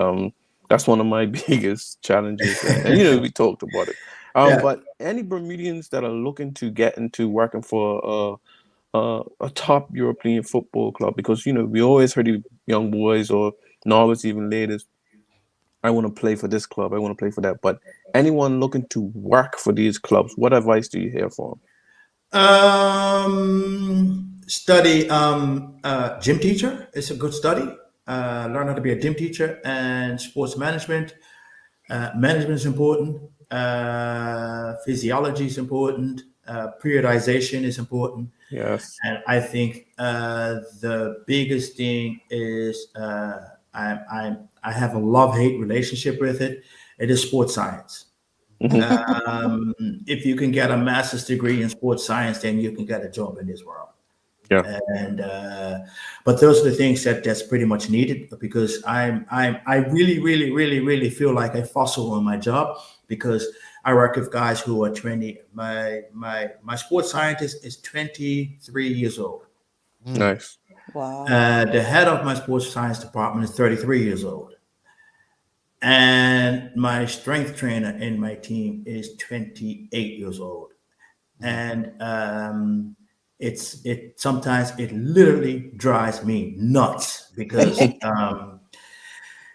that's one of my biggest challenges. And we talked about it. But any Bermudians that are looking to get into working for a top European football club, because we always heard the young boys or novice, even ladies, I want to play for this club, I want to play for that. But anyone looking to work for these clubs, what advice do you hear for them? Study gym teacher. It's a good study. Learn how to be a gym teacher, and sports management. Management is important. Physiology is important. Periodization is important. Yes. And I think the biggest thing is I have a love-hate relationship with it. It is sports science. If you can get a master's degree in sports science, then you can get a job in this world. Yeah. And but those are the things that's pretty much needed, because I really feel like a fossil on my job, because I work with guys who are 20. My sports scientist is 23 years old. Nice. Wow. The head of my sports science department is 33 years old. And my strength trainer in my team is 28 years old. And sometimes it literally drives me nuts, because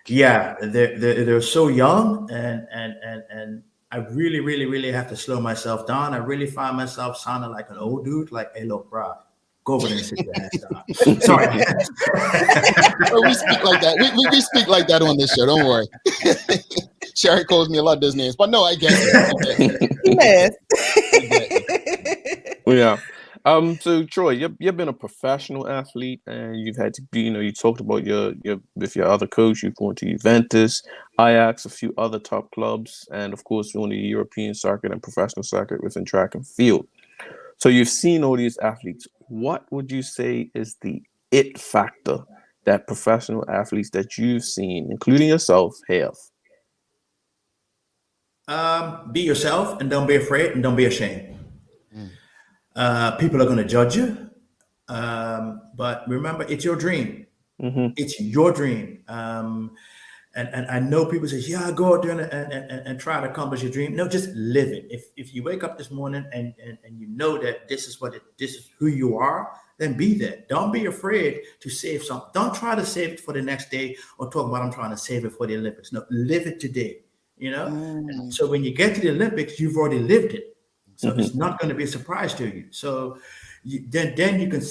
they're so young, and I really have to slow myself down. I really find myself sounding like an old dude, like, hey, look, bro, go over there and sit your ass down. Sorry. We speak like that. We speak like that on this show. Don't worry. Sherry calls me a lot of those names, but no, I get it. Yeah. So Troy, you've been a professional athlete, and you've had to be, you talked about your with your other coach, you've gone to Juventus, Ajax, a few other top clubs, and of course on the European circuit and professional circuit within track and field. So you've seen all these athletes. What would you say is the it factor that professional athletes that you've seen, including yourself, have? Be yourself and don't be afraid and don't be ashamed. People are going to judge you, but remember, it's your dream. It's your dream. And I know people say, yeah, go out there and try to accomplish your dream. No, just live it. If you wake up this morning and you know that this is who you are, then be that. Don't be afraid to save something. Don't try to save it for the next day or talk about I'm trying to save it for the Olympics. No, live it today. So when you get to the Olympics, you've already lived it. So it's not going to be a surprise to you. So then you can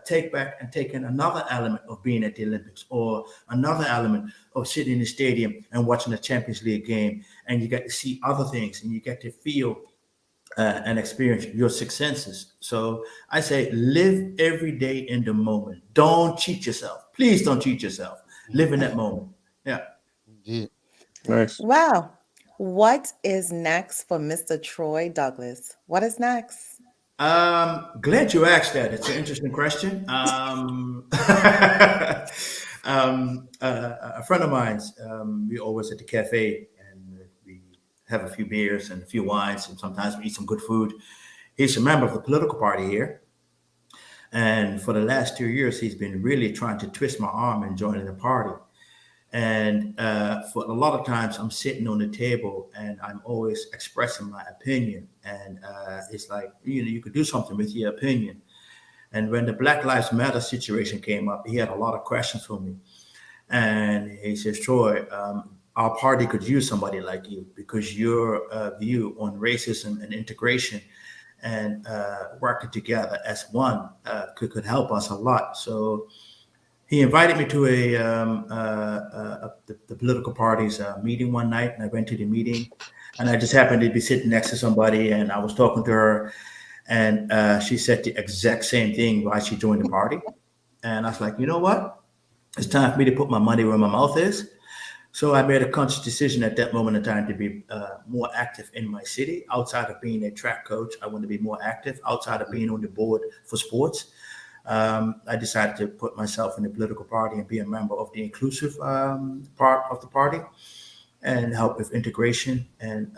take back and take in another element of being at the Olympics, or another element of sitting in the stadium and watching a Champions League game, and you get to see other things, and you get to feel and experience your six senses. So I say, live every day in the moment. Don't cheat yourself. Please don't cheat yourself. Live in that moment. Yeah. Indeed. Nice. Wow. What is next for Mr. Troy Douglas? What is next? Glad you asked that. It's an interesting question. A friend of mine's, we always at the cafe, and we have a few beers and a few wines, and sometimes we eat some good food. He's a member of the political party here. And for the last 2 years, he's been really trying to twist my arm and joining the party. And for a lot of times I'm sitting on the table and I'm always expressing my opinion. And it's like, you could do something with your opinion. And when the Black Lives Matter situation came up, he had a lot of questions for me. And he says, Troy, our party could use somebody like you, because your view on racism and integration and working together as one could help us a lot. So he invited me to the political party's meeting one night, and I went to the meeting, and I just happened to be sitting next to somebody, and I was talking to her, and she said the exact same thing why she joined the party. And I was like, you know what? It's time for me to put my money where my mouth is. So I made a conscious decision at that moment in time to be more active in my city. Outside of being a track coach, I want to be more active. Outside of being on the board for sports, I decided to put myself in the political party and be a member of the inclusive part of the party, and help with integration and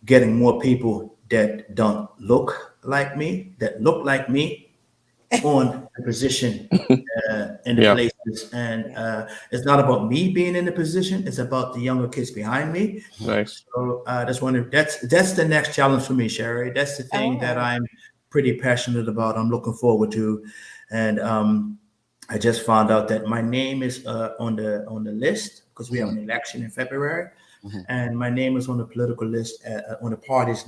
getting more people that don't look like me, that look like me, on the position in the places. And it's not about me being in the position, it's about the younger kids behind me. Nice. So that's the next challenge for me, Sherry. That's the thing that I'm pretty passionate about. I'm looking forward to. And I just found out that my name is on the list, because we have an election in February. And my name is on the political list, on the party's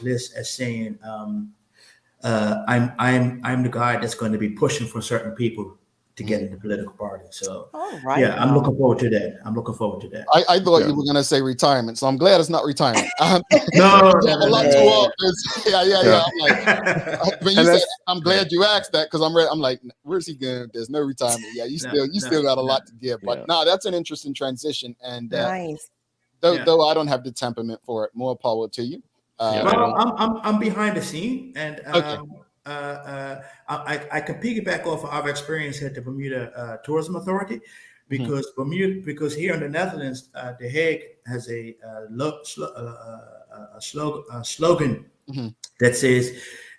list, as saying I'm the guy that's going to be pushing for certain people to get in the political party. So I'm looking forward to that. I thought you were going to say retirement, so I'm glad it's not retirement. No. I'm like, when you said, I'm glad you asked that, because I'm ready. I'm like, where's he going? There's no retirement. Yeah, you still got a lot to give. But no, that's an interesting transition. And nice. Though I don't have the temperament for it, more power to you. I'm behind the scene, and I can piggyback off of our experience at the Bermuda Tourism Authority, because here in the Netherlands, The Hague has a slogan that says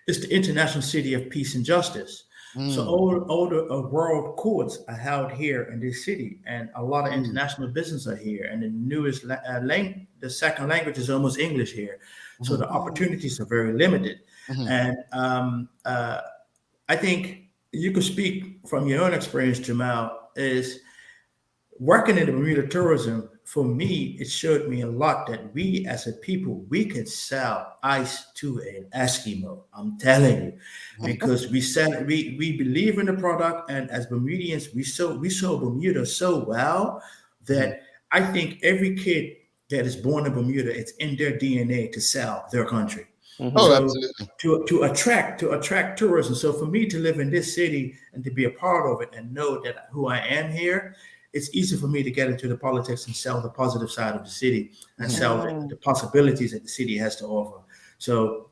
it's the international city of peace and justice. So all the world courts are held here in this city, and a lot of international business are here. And the newest the second language is almost English here, so the opportunities are very limited. And I think you could speak from your own experience, Jamal, is working in the Bermuda tourism. For me, it showed me a lot that we as a people, we can sell ice to an Eskimo. I'm telling you, because we believe in the product, and as Bermudians, we saw Bermuda so well that I think every kid that is born in Bermuda, it's in their DNA to sell their country. Oh, So absolutely. to attract tourism. So for me to live in this city and to be a part of it and know that who I am here, it's easy for me to get into the politics and sell the positive side of the city and sell the possibilities that the city has to offer. So,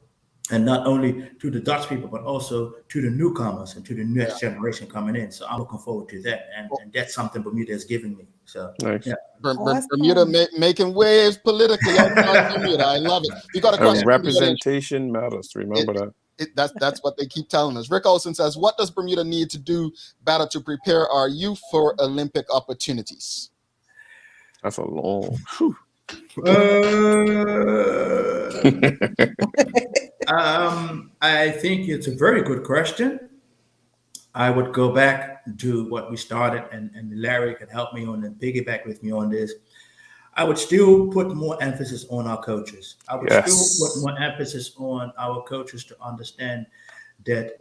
and not only to the Dutch people, but also to the newcomers and to the next generation coming in. So I'm looking forward to that. And that's something Bermuda is giving me. So, Nice. yeah. Bermuda making waves politically outside Bermuda. I love it. You got a question? Representation matters. Remember that. That's what they keep telling us. Rick Olson says, what does Bermuda need to do better to prepare our youth for Olympic opportunities? That's a long. I think it's a very good question. I would go back to what we started, and Larry could help me on and piggyback with me on this. I would still put more emphasis on our coaches. I would still put more emphasis on our coaches to understand that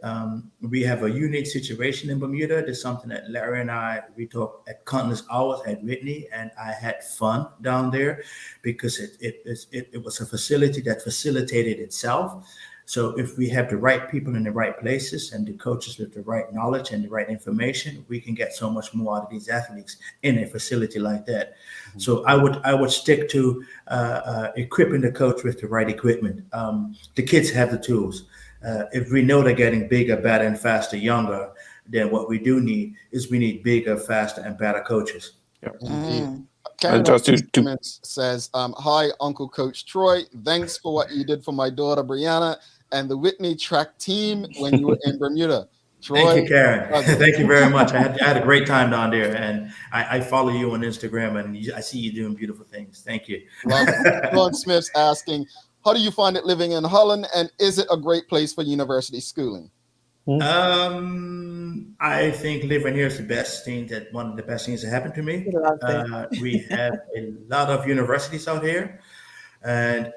we have a unique situation in Bermuda. There's something that Larry and we talked at countless hours at Whitney, and I had fun down there because it was a facility that facilitated itself. So if we have the right people in the right places and the coaches with the right knowledge and the right information, we can get so much more out of these athletes in a facility like that. Mm-hmm. So I would stick to equipping the coach with the right equipment. The kids have the tools. If we know they're getting bigger, better, and faster, younger, then what we do need is we need bigger, faster, and better coaches. Yeah. Karen says, hi, Uncle Coach Troy. Thanks for what you did for my daughter, Brianna, and the Whitney track team when you were in Bermuda. Troy, thank you, Karen. Thank you very much. I had a great time down there, and I follow you on Instagram, and I see you doing beautiful things. Thank you. Ron Smith's asking, how do you find it living in Holland, and is it a great place for university schooling? I think living here is one of the best things that happened to me. We have a lot of universities out here, and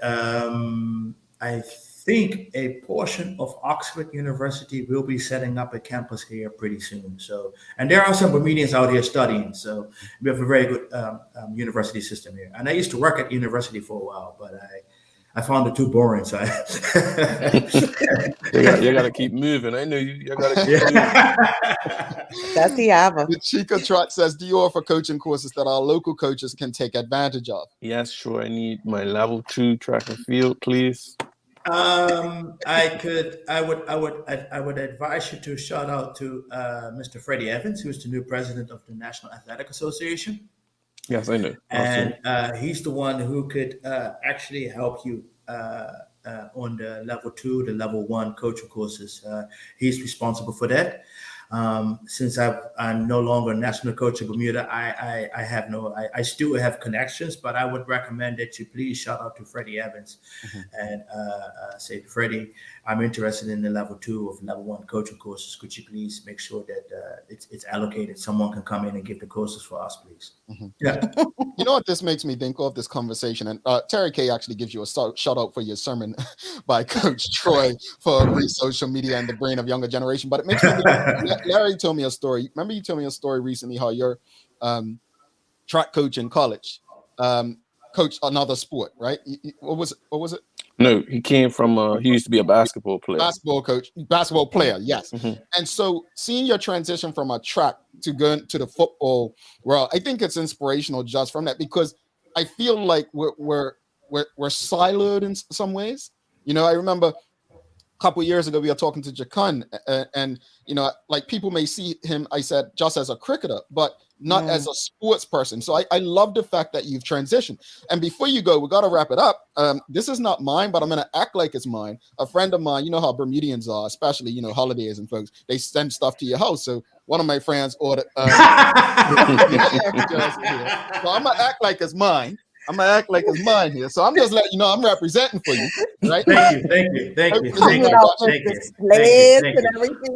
I think a portion of Oxford University will be setting up a campus here pretty soon. So, and there are some Bermudians out here studying. So we have a very good university system here. And I used to work at university for a while, but I found it too boring. So you got to keep moving. I know you got to keep moving. That's the Ava. The Chica Trot says, do you offer coaching courses that our local coaches can take advantage of? Yes, sure. I need my level 2 track and field, please. I would advise you to shout out to Mr. Freddie Evans, who's the new president of the National Athletic Association. Yes, I know. And he's the one who could actually help you on the level 2, the level 1 coaching courses. He's responsible for that. Since I'm no longer a national coach of Bermuda, I still have connections, but I would recommend that you please shout out to Freddie Evans and say, Freddie, I'm interested in the level 2 of level 1 coaching courses. Could you please make sure that it's allocated? Someone can come in and give the courses for us, please. Yeah. You know what this makes me think of, this conversation? And Terry K actually gives you a shout out for your sermon by Coach Troy for social media and the brain of younger generation. But it makes me think, Larry told me a story. Remember you told me a story recently how your track coach in college coached another sport, right? What was it? No, he came from, he used to be a basketball player. Basketball player, yes. And so seeing your transition from a track to going to the football world, I think it's inspirational just from that, because I feel like we're siloed in some ways. You know, I remember a couple of years ago, we were talking to Jacun, and you know, like people may see him, I said, just as a cricketer, but not as a sports person. So I love the fact that you've transitioned. And before you go, we got to wrap it up. This is not mine, but I'm going to act like it's mine. A friend of mine, you know how Bermudians are, especially, you know, holidays and folks, they send stuff to your house. So one of my friends ordered. So I'm going to act like it's mine. I'm gonna act like it's mine here, so I'm just letting you know I'm representing for you, right? Thank you.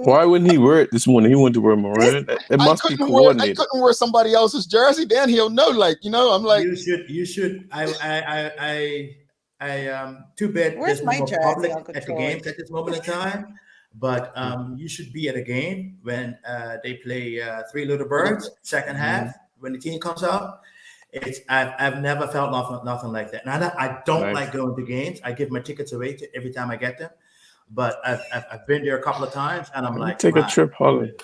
Why wouldn't he wear it this morning? He wanted to wear maroon. It must be coordinated. I couldn't wear somebody else's jersey. Then he'll know, like, you know. I'm like, you should. I too bad there's no more public at the games at this moment in time. But you should be at a game when they play Three Little Birds, second half, when the team comes out. I've never felt nothing like that. And I don't Nice. like going to games. I give my tickets away every time I get them. But I've been there a couple of times, and I'm like, Take a trip, Holland.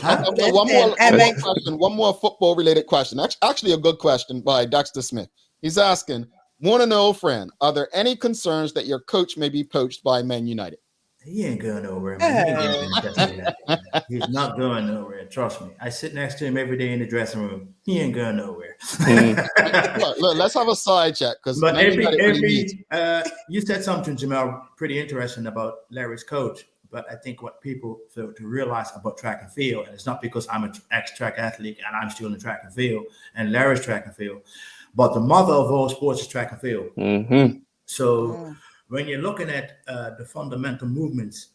One more football related question. Actually, a good question by Dexter Smith. He's asking, want to know, friend, are there any concerns that your coach may be poached by Man United? He ain't going nowhere, man. He's not going nowhere. Trust me. I sit next to him every day in the dressing room. He ain't going nowhere. Look, let's have a side chat because. But you said something, Jamal, pretty interesting about Larry's coach. But I think what people fail to realize about track and field, and it's not because I'm an ex-track athlete and I'm still in track and field, and Larry's track and field, but the mother of all sports is track and field. Mm-hmm. So when you're looking at the fundamental movements,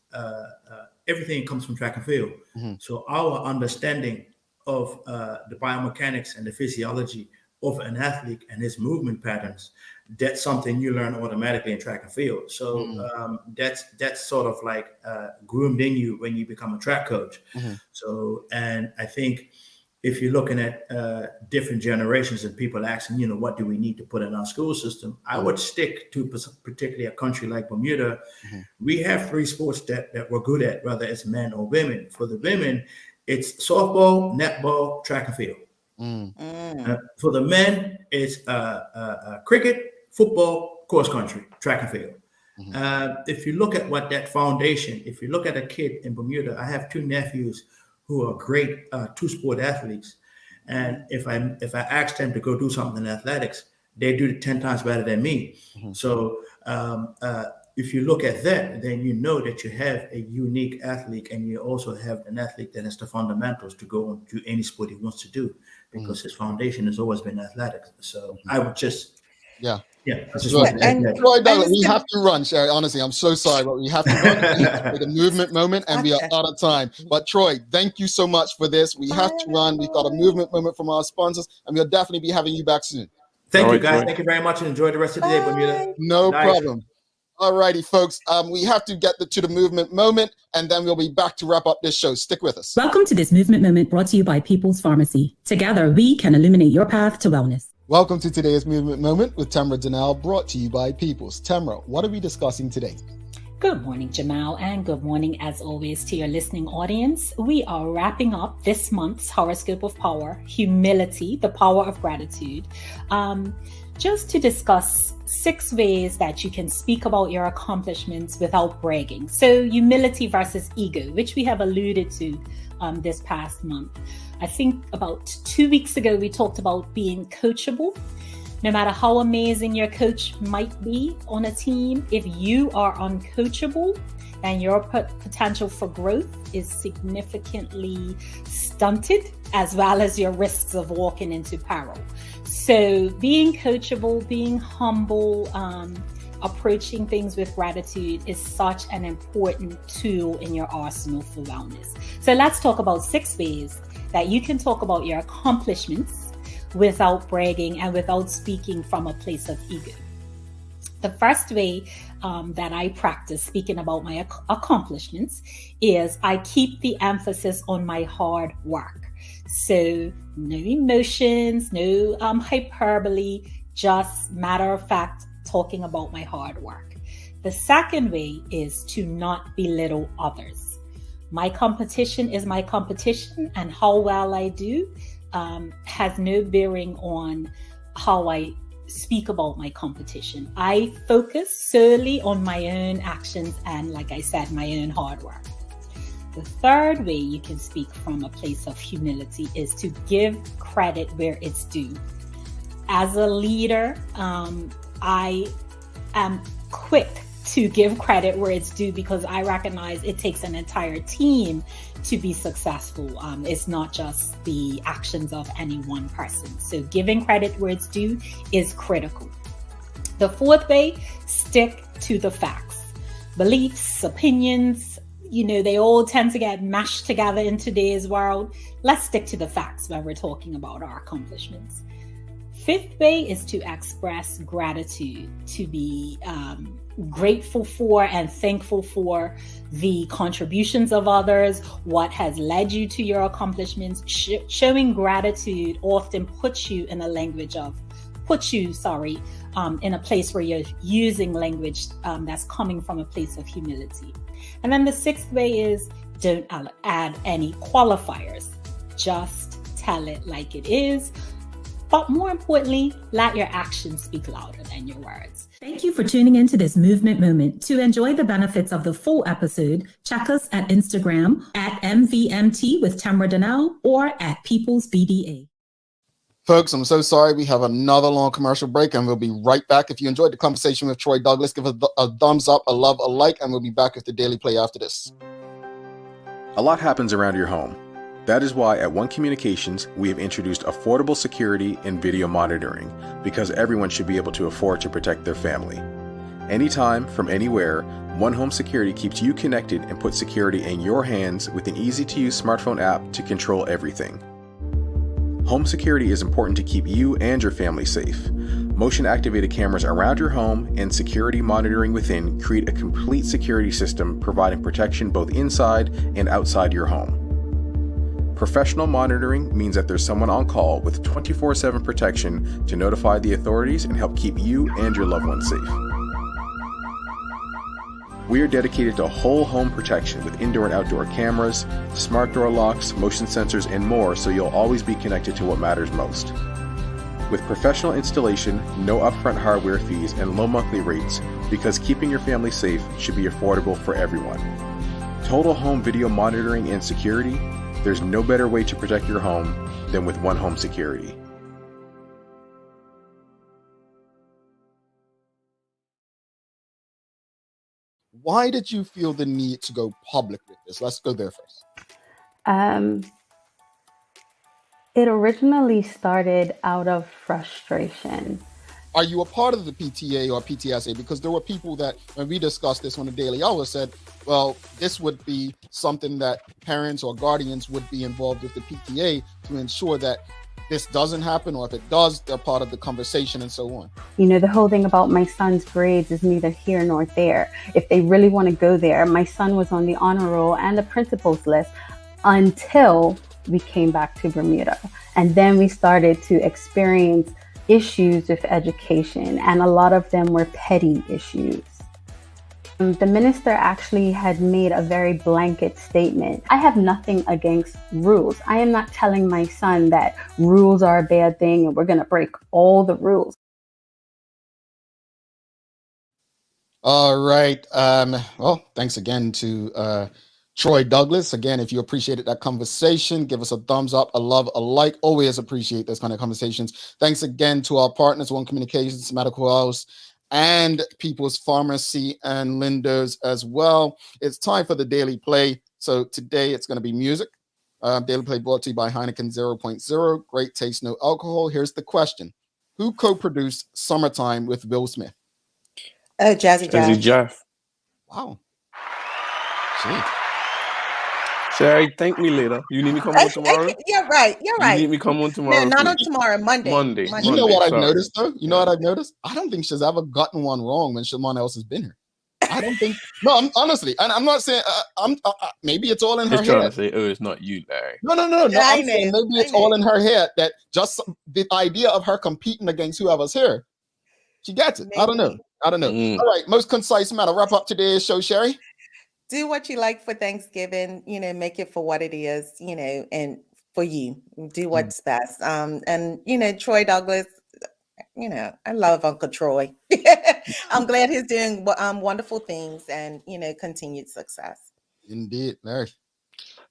everything comes from track and field. Mm-hmm. So our understanding of the biomechanics and the physiology of an athlete and his movement patterns, that's something you learn automatically in track and field. So that's sort of like groomed in you when you become a track coach. Mm-hmm. So, and I think if you're looking at different generations and people asking, what do we need to put in our school system? I would stick to particularly a country like Bermuda. Mm-hmm. We have 3 sports that we're good at, whether it's men or women. For the women, it's softball, netball, track and field. For the men, it's cricket, football, cross country, track and field. Mm-hmm. If you look at what that foundation, if you look at a kid in Bermuda, I have 2 nephews who are great 2-sport athletes. And if I ask them to go do something in athletics, they do it 10 times better than me. Mm-hmm. So if you look at that, then you know that you have a unique athlete, and you also have an athlete that has the fundamentals to go and do any sport he wants to do, because his foundation has always been athletics. So I would just... Yeah. Troy, we have to run, Sherry. Honestly, I'm so sorry, but we have to run with a movement moment, and we are out of time. But Troy, thank you so much for this. We have to run. We've got a movement moment from our sponsors, and we'll definitely be having you back soon. Thank you, guys. Troy. Thank you very much, and enjoy the rest of the day, Bermuda. No problem. All righty, folks. We have to get to the movement moment, and then we'll be back to wrap up this show. Stick with us. Welcome to this movement moment brought to you by People's Pharmacy. Together, we can illuminate your path to wellness. Welcome to today's movement moment with Tamra Janelle, brought to you by People's. Tamra, what are we discussing today? Good morning, Jamal, and good morning, as always, to your listening audience. We are wrapping up this month's horoscope of power, humility, the power of gratitude, just to discuss 6 ways that you can speak about your accomplishments without bragging. So humility versus ego, which we have alluded to this past month. I think about 2 weeks ago, we talked about being coachable. No matter how amazing your coach might be on a team, if you are uncoachable, then your potential for growth is significantly stunted, as well as your risks of walking into peril. So being coachable, being humble, approaching things with gratitude is such an important tool in your arsenal for wellness. So let's talk about 6 ways that you can talk about your accomplishments without bragging and without speaking from a place of ego. The first way that I practice speaking about my accomplishments is I keep the emphasis on my hard work. So no emotions, no hyperbole, just matter of fact, talking about my hard work. The second way is to not belittle others. My competition is my competition, and how well I do has no bearing on how I speak about my competition. I focus solely on my own actions and, like I said, my own hard work. The third way you can speak from a place of humility is to give credit where it's due. As a leader, I am quick to give credit where it's due, because I recognize it takes an entire team to be successful. It's not just the actions of any one person. So giving credit where it's due is critical. The fourth way, stick to the facts. Beliefs, opinions, they all tend to get mashed together in today's world. Let's stick to the facts when we're talking about our accomplishments. Fifth way is to express gratitude, to be grateful for and thankful for the contributions of others, what has led you to your accomplishments. Showing gratitude often puts you in a place where you're using language that's coming from a place of humility. And then the sixth way is don't add any qualifiers. Just tell it like it is. But more importantly, let your actions speak louder than your words. Thank you for tuning into this movement moment. To enjoy the benefits of the full episode, check us at Instagram at MVMT with Tamara Donnell or at People's BDA. Folks, I'm so sorry. We have another long commercial break, and we'll be right back. If you enjoyed the conversation with Troy Douglas, give us a thumbs up, a love, a like, and we'll be back with the Daily Play after this. A lot happens around your home. That is why at One Communications, we have introduced affordable security and video monitoring, because everyone should be able to afford to protect their family. Anytime, from anywhere, One Home Security keeps you connected and puts security in your hands with an easy-to-use smartphone app to control everything. Home security is important to keep you and your family safe. Motion-activated cameras around your home and security monitoring within create a complete security system providing protection both inside and outside your home. Professional monitoring means that there's someone on call with 24/7 protection to notify the authorities and help keep you and your loved ones safe. We are dedicated to whole home protection with indoor and outdoor cameras, smart door locks, motion sensors, and more, so you'll always be connected to what matters most. With professional installation, no upfront hardware fees, and low monthly rates, because keeping your family safe should be affordable for everyone. Total home video monitoring and security, there's no better way to protect your home than with One Home Security. Why did you feel the need to go public with this? Let's go there first. It originally started out of frustration. Are you a part of the PTA or PTSA? Because there were people that, when we discussed this on the Daily Hour, said, well, this would be something that parents or guardians would be involved with the PTA to ensure that this doesn't happen, or if it does, they're part of the conversation and so on. You know, the whole thing about my son's grades is neither here nor there. If they really want to go there, my son was on the honor roll and the principal's list until we came back to Bermuda. And then we started to experience issues with education, and a lot of them were petty issues. The minister actually had made a very blanket statement. I have nothing against rules. I am not telling my son that rules are a bad thing and we're going to break all the rules. All right. Well, thanks again to Troy Douglas. Again, if you appreciated that conversation, give us a thumbs up, a love, a like. Always appreciate those kind of conversations. Thanks again to our partners, One Communications, Medical House, and People's Pharmacy, and Lindo's as well. It's time for the Daily Play. So today it's going to be music. Daily Play brought to you by Heineken 0.0. Great taste, no alcohol. Here's the question. Who co-produced Summertime with Will Smith? Oh, Jazzy Jeff. Wow. Gee. Sherry, thank me later. You need me come on tomorrow? You're right. You're right. You need me come on tomorrow? No, not on tomorrow. Monday. You know what I've noticed, though? You know what I've noticed? I don't think she's ever gotten one wrong when someone else has been here. I don't think. No, honestly, and I'm not saying. Maybe it's all in her head. Trying to say, oh, it's not you, Larry. No. I'm saying maybe it's all in her head that just the idea of her competing against whoever's here, she gets it. Maybe. I don't know. All right, most concise matter. Wrap up today's show, Sherry. Do what you like for Thanksgiving, make it for what it is, and for you. Do what's best. And Troy Douglas, I love Uncle Troy. I'm glad he's doing wonderful things and, continued success. Indeed, Larry.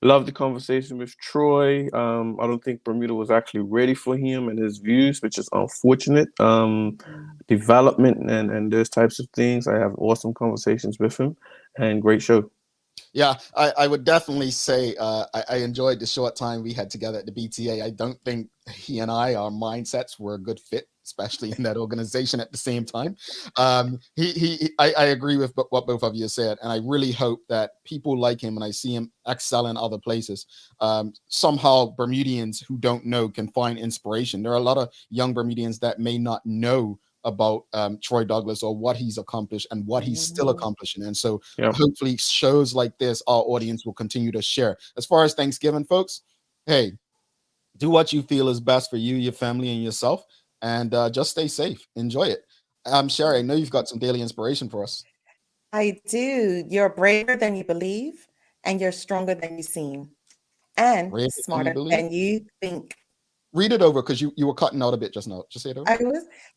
Love the conversation with Troy. I don't think Bermuda was actually ready for him and his views, which is unfortunate. Development and those types of things. I have awesome conversations with him, and great show. Yeah, I would definitely say I enjoyed the short time we had together at the BTA. I don't think he and our mindsets were a good fit especially in that organization at the same time. I agree with what both of you said, and I really hope that people like him, and I see him excel in other places. Somehow Bermudians who don't know can find inspiration. There are a lot of young Bermudians that may not know about Troy Douglas or what he's accomplished and what he's still accomplishing. And so hopefully shows like this, our audience will continue to share. As far as Thanksgiving, folks, hey, do what you feel is best for you, your family, and yourself, and just stay safe. Enjoy it. Sherry, I know you've got some daily inspiration for us. I do. You're braver than you believe, and you're stronger than you seem, and smarter than you think. Read it over, because you were cutting out a bit just now. Just say it over.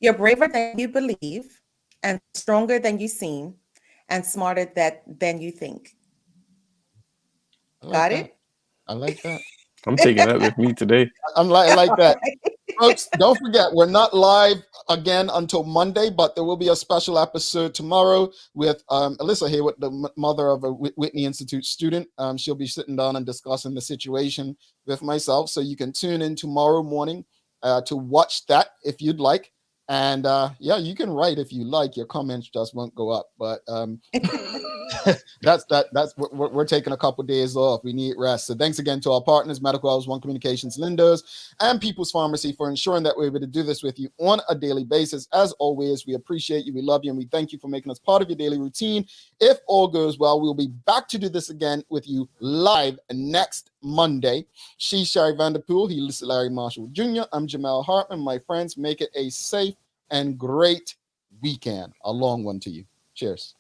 You're braver than you believe, and stronger than you seem, and smarter than you think. Got it? I like that. I'm taking that with me today. I like that. Folks, don't forget, we're not live again until Monday, but there will be a special episode tomorrow with Alyssa here, with the mother of a Whitney Institute student. She'll be sitting down and discussing the situation with myself. So you can tune in tomorrow morning to watch that if you'd like. And yeah, you can write if you like. Your comments just won't go up. But that's we're taking a couple days off. We need rest. So thanks again to our partners, Medical House, One Communications, Lindos, and People's Pharmacy, for ensuring that we're able to do this with you on a daily basis. As always, we appreciate you, we love you, and we thank you for making us part of your daily routine. If all goes well, we'll be back to do this again with you live next Monday. She's Sherry Vanderpool. He's Larry Marshall Jr. I'm Jamel Hartman. My friends, make it a safe and great weekend. A long one to you. Cheers.